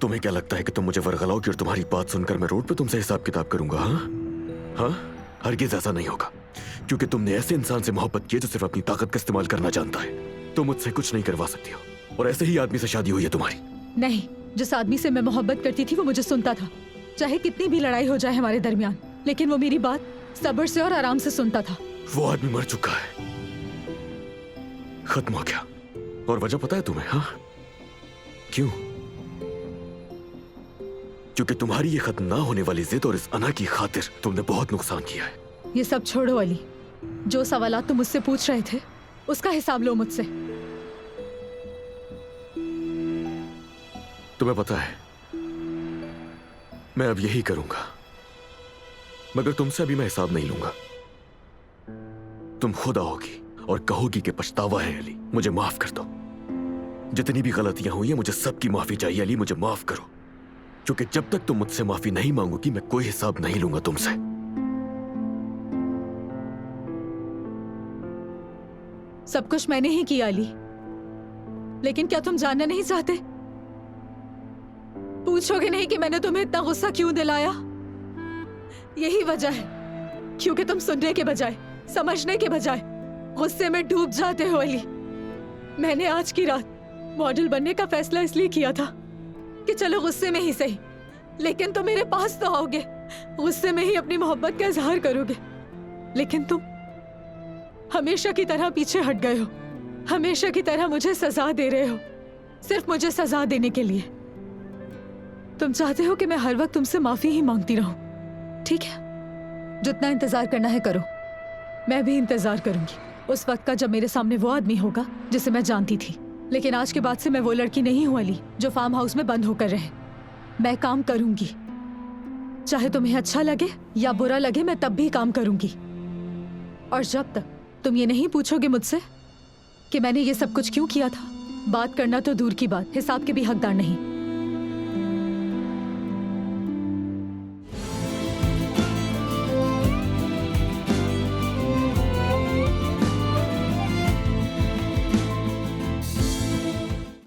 C: तुम्हें क्या लगता है कि तुम मुझे वर्गलाओगी और तुम्हारी बात सुनकर मैं रोड पे तुमसे हिसाब किताब करूंगा? हाँ हाँ, हरगिज़ ऐसा नहीं होगा, क्योंकि तुमने ऐसे इंसान से मोहब्बत की जो सिर्फ अपनी ताकत का इस्तेमाल करना जानता है। तुम मुझसे कुछ नहीं करवा सकती हो, और ऐसे ही आदमी से शादी हुई है तुम्हारी।
G: नहीं, जिस आदमी से मैं मोहब्बत करती थी वो मुझे सुनता था, चाहे कितनी भी लड़ाई हो जाए हमारे दरमियान, लेकिन वो मेरी बात सब्र से और आराम से सुनता था।
C: वो आदमी मर चुका है, खत्म हो गया। और वजह पता है तुम्हें? हाँ, क्यों? क्योंकि तुम्हारी ये खत्म ना होने वाली जिद और इस अना की खातिर तुमने बहुत नुकसान किया है।
G: ये सब छोड़ो अली, जो सवालात तुम मुझसे पूछ रहे थे उसका हिसाब लो मुझसे।
C: तुम्हें पता है मैं अब यही करूंगा, मगर तुमसे अभी मैं हिसाब नहीं लूंगा। तुम खुद आओगी और कहोगी कि पछतावा है अली, मुझे माफ कर दो। जितनी भी गलतियां हुई हैं मुझे सबकी माफी चाहिए अली, मुझे माफ करो। क्योंकि जब तक तुम मुझसे माफी नहीं मांगोगी मैं कोई हिसाब नहीं लूंगा तुमसे।
G: सब कुछ मैंने ही किया अली, लेकिन क्या तुम जानना नहीं चाहते? पूछोगे नहीं कि मैंने तुम्हें इतना गुस्सा क्यों दिलाया? यही वजह है, क्योंकि तुम सुनने के बजाय, समझने के बजाय गुस्से में डूब जाते हो अली। मैंने आज की रात मॉडल बनने का फैसला इसलिए किया था कि चलो गुस्से में ही सही, लेकिन तुम मेरे पास तो आओगे, गुस्से में ही अपनी मोहब्बत का इजहार करोगे, लेकिन तुम हमेशा की तरह पीछे हट गए हो।
B: हमेशा की तरह मुझे सजा दे रहे हो, सिर्फ मुझे सजा देने के लिए। तुम चाहते हो कि मैं हर वक्त तुमसे माफी ही मांगती रहूं। ठीक है, जितना इंतजार करना है करो, मैं भी इंतजार करूंगी उस वक्त का जब मेरे सामने वो आदमी होगा जिसे मैं जानती थी। लेकिन आज के बाद से मैं वो लड़की नहीं हूं अली, जो फार्म हाउस में बंद होकर रहे। मैं काम करूंगी, चाहे तुम्हें अच्छा लगे या बुरा लगे, मैं तब भी काम करूंगी। और जब तक तुम ये नहीं पूछोगे मुझसे कि मैंने ये सब कुछ क्यों किया था, बात करना तो दूर की बात, हिसाब के भी हकदार नहीं।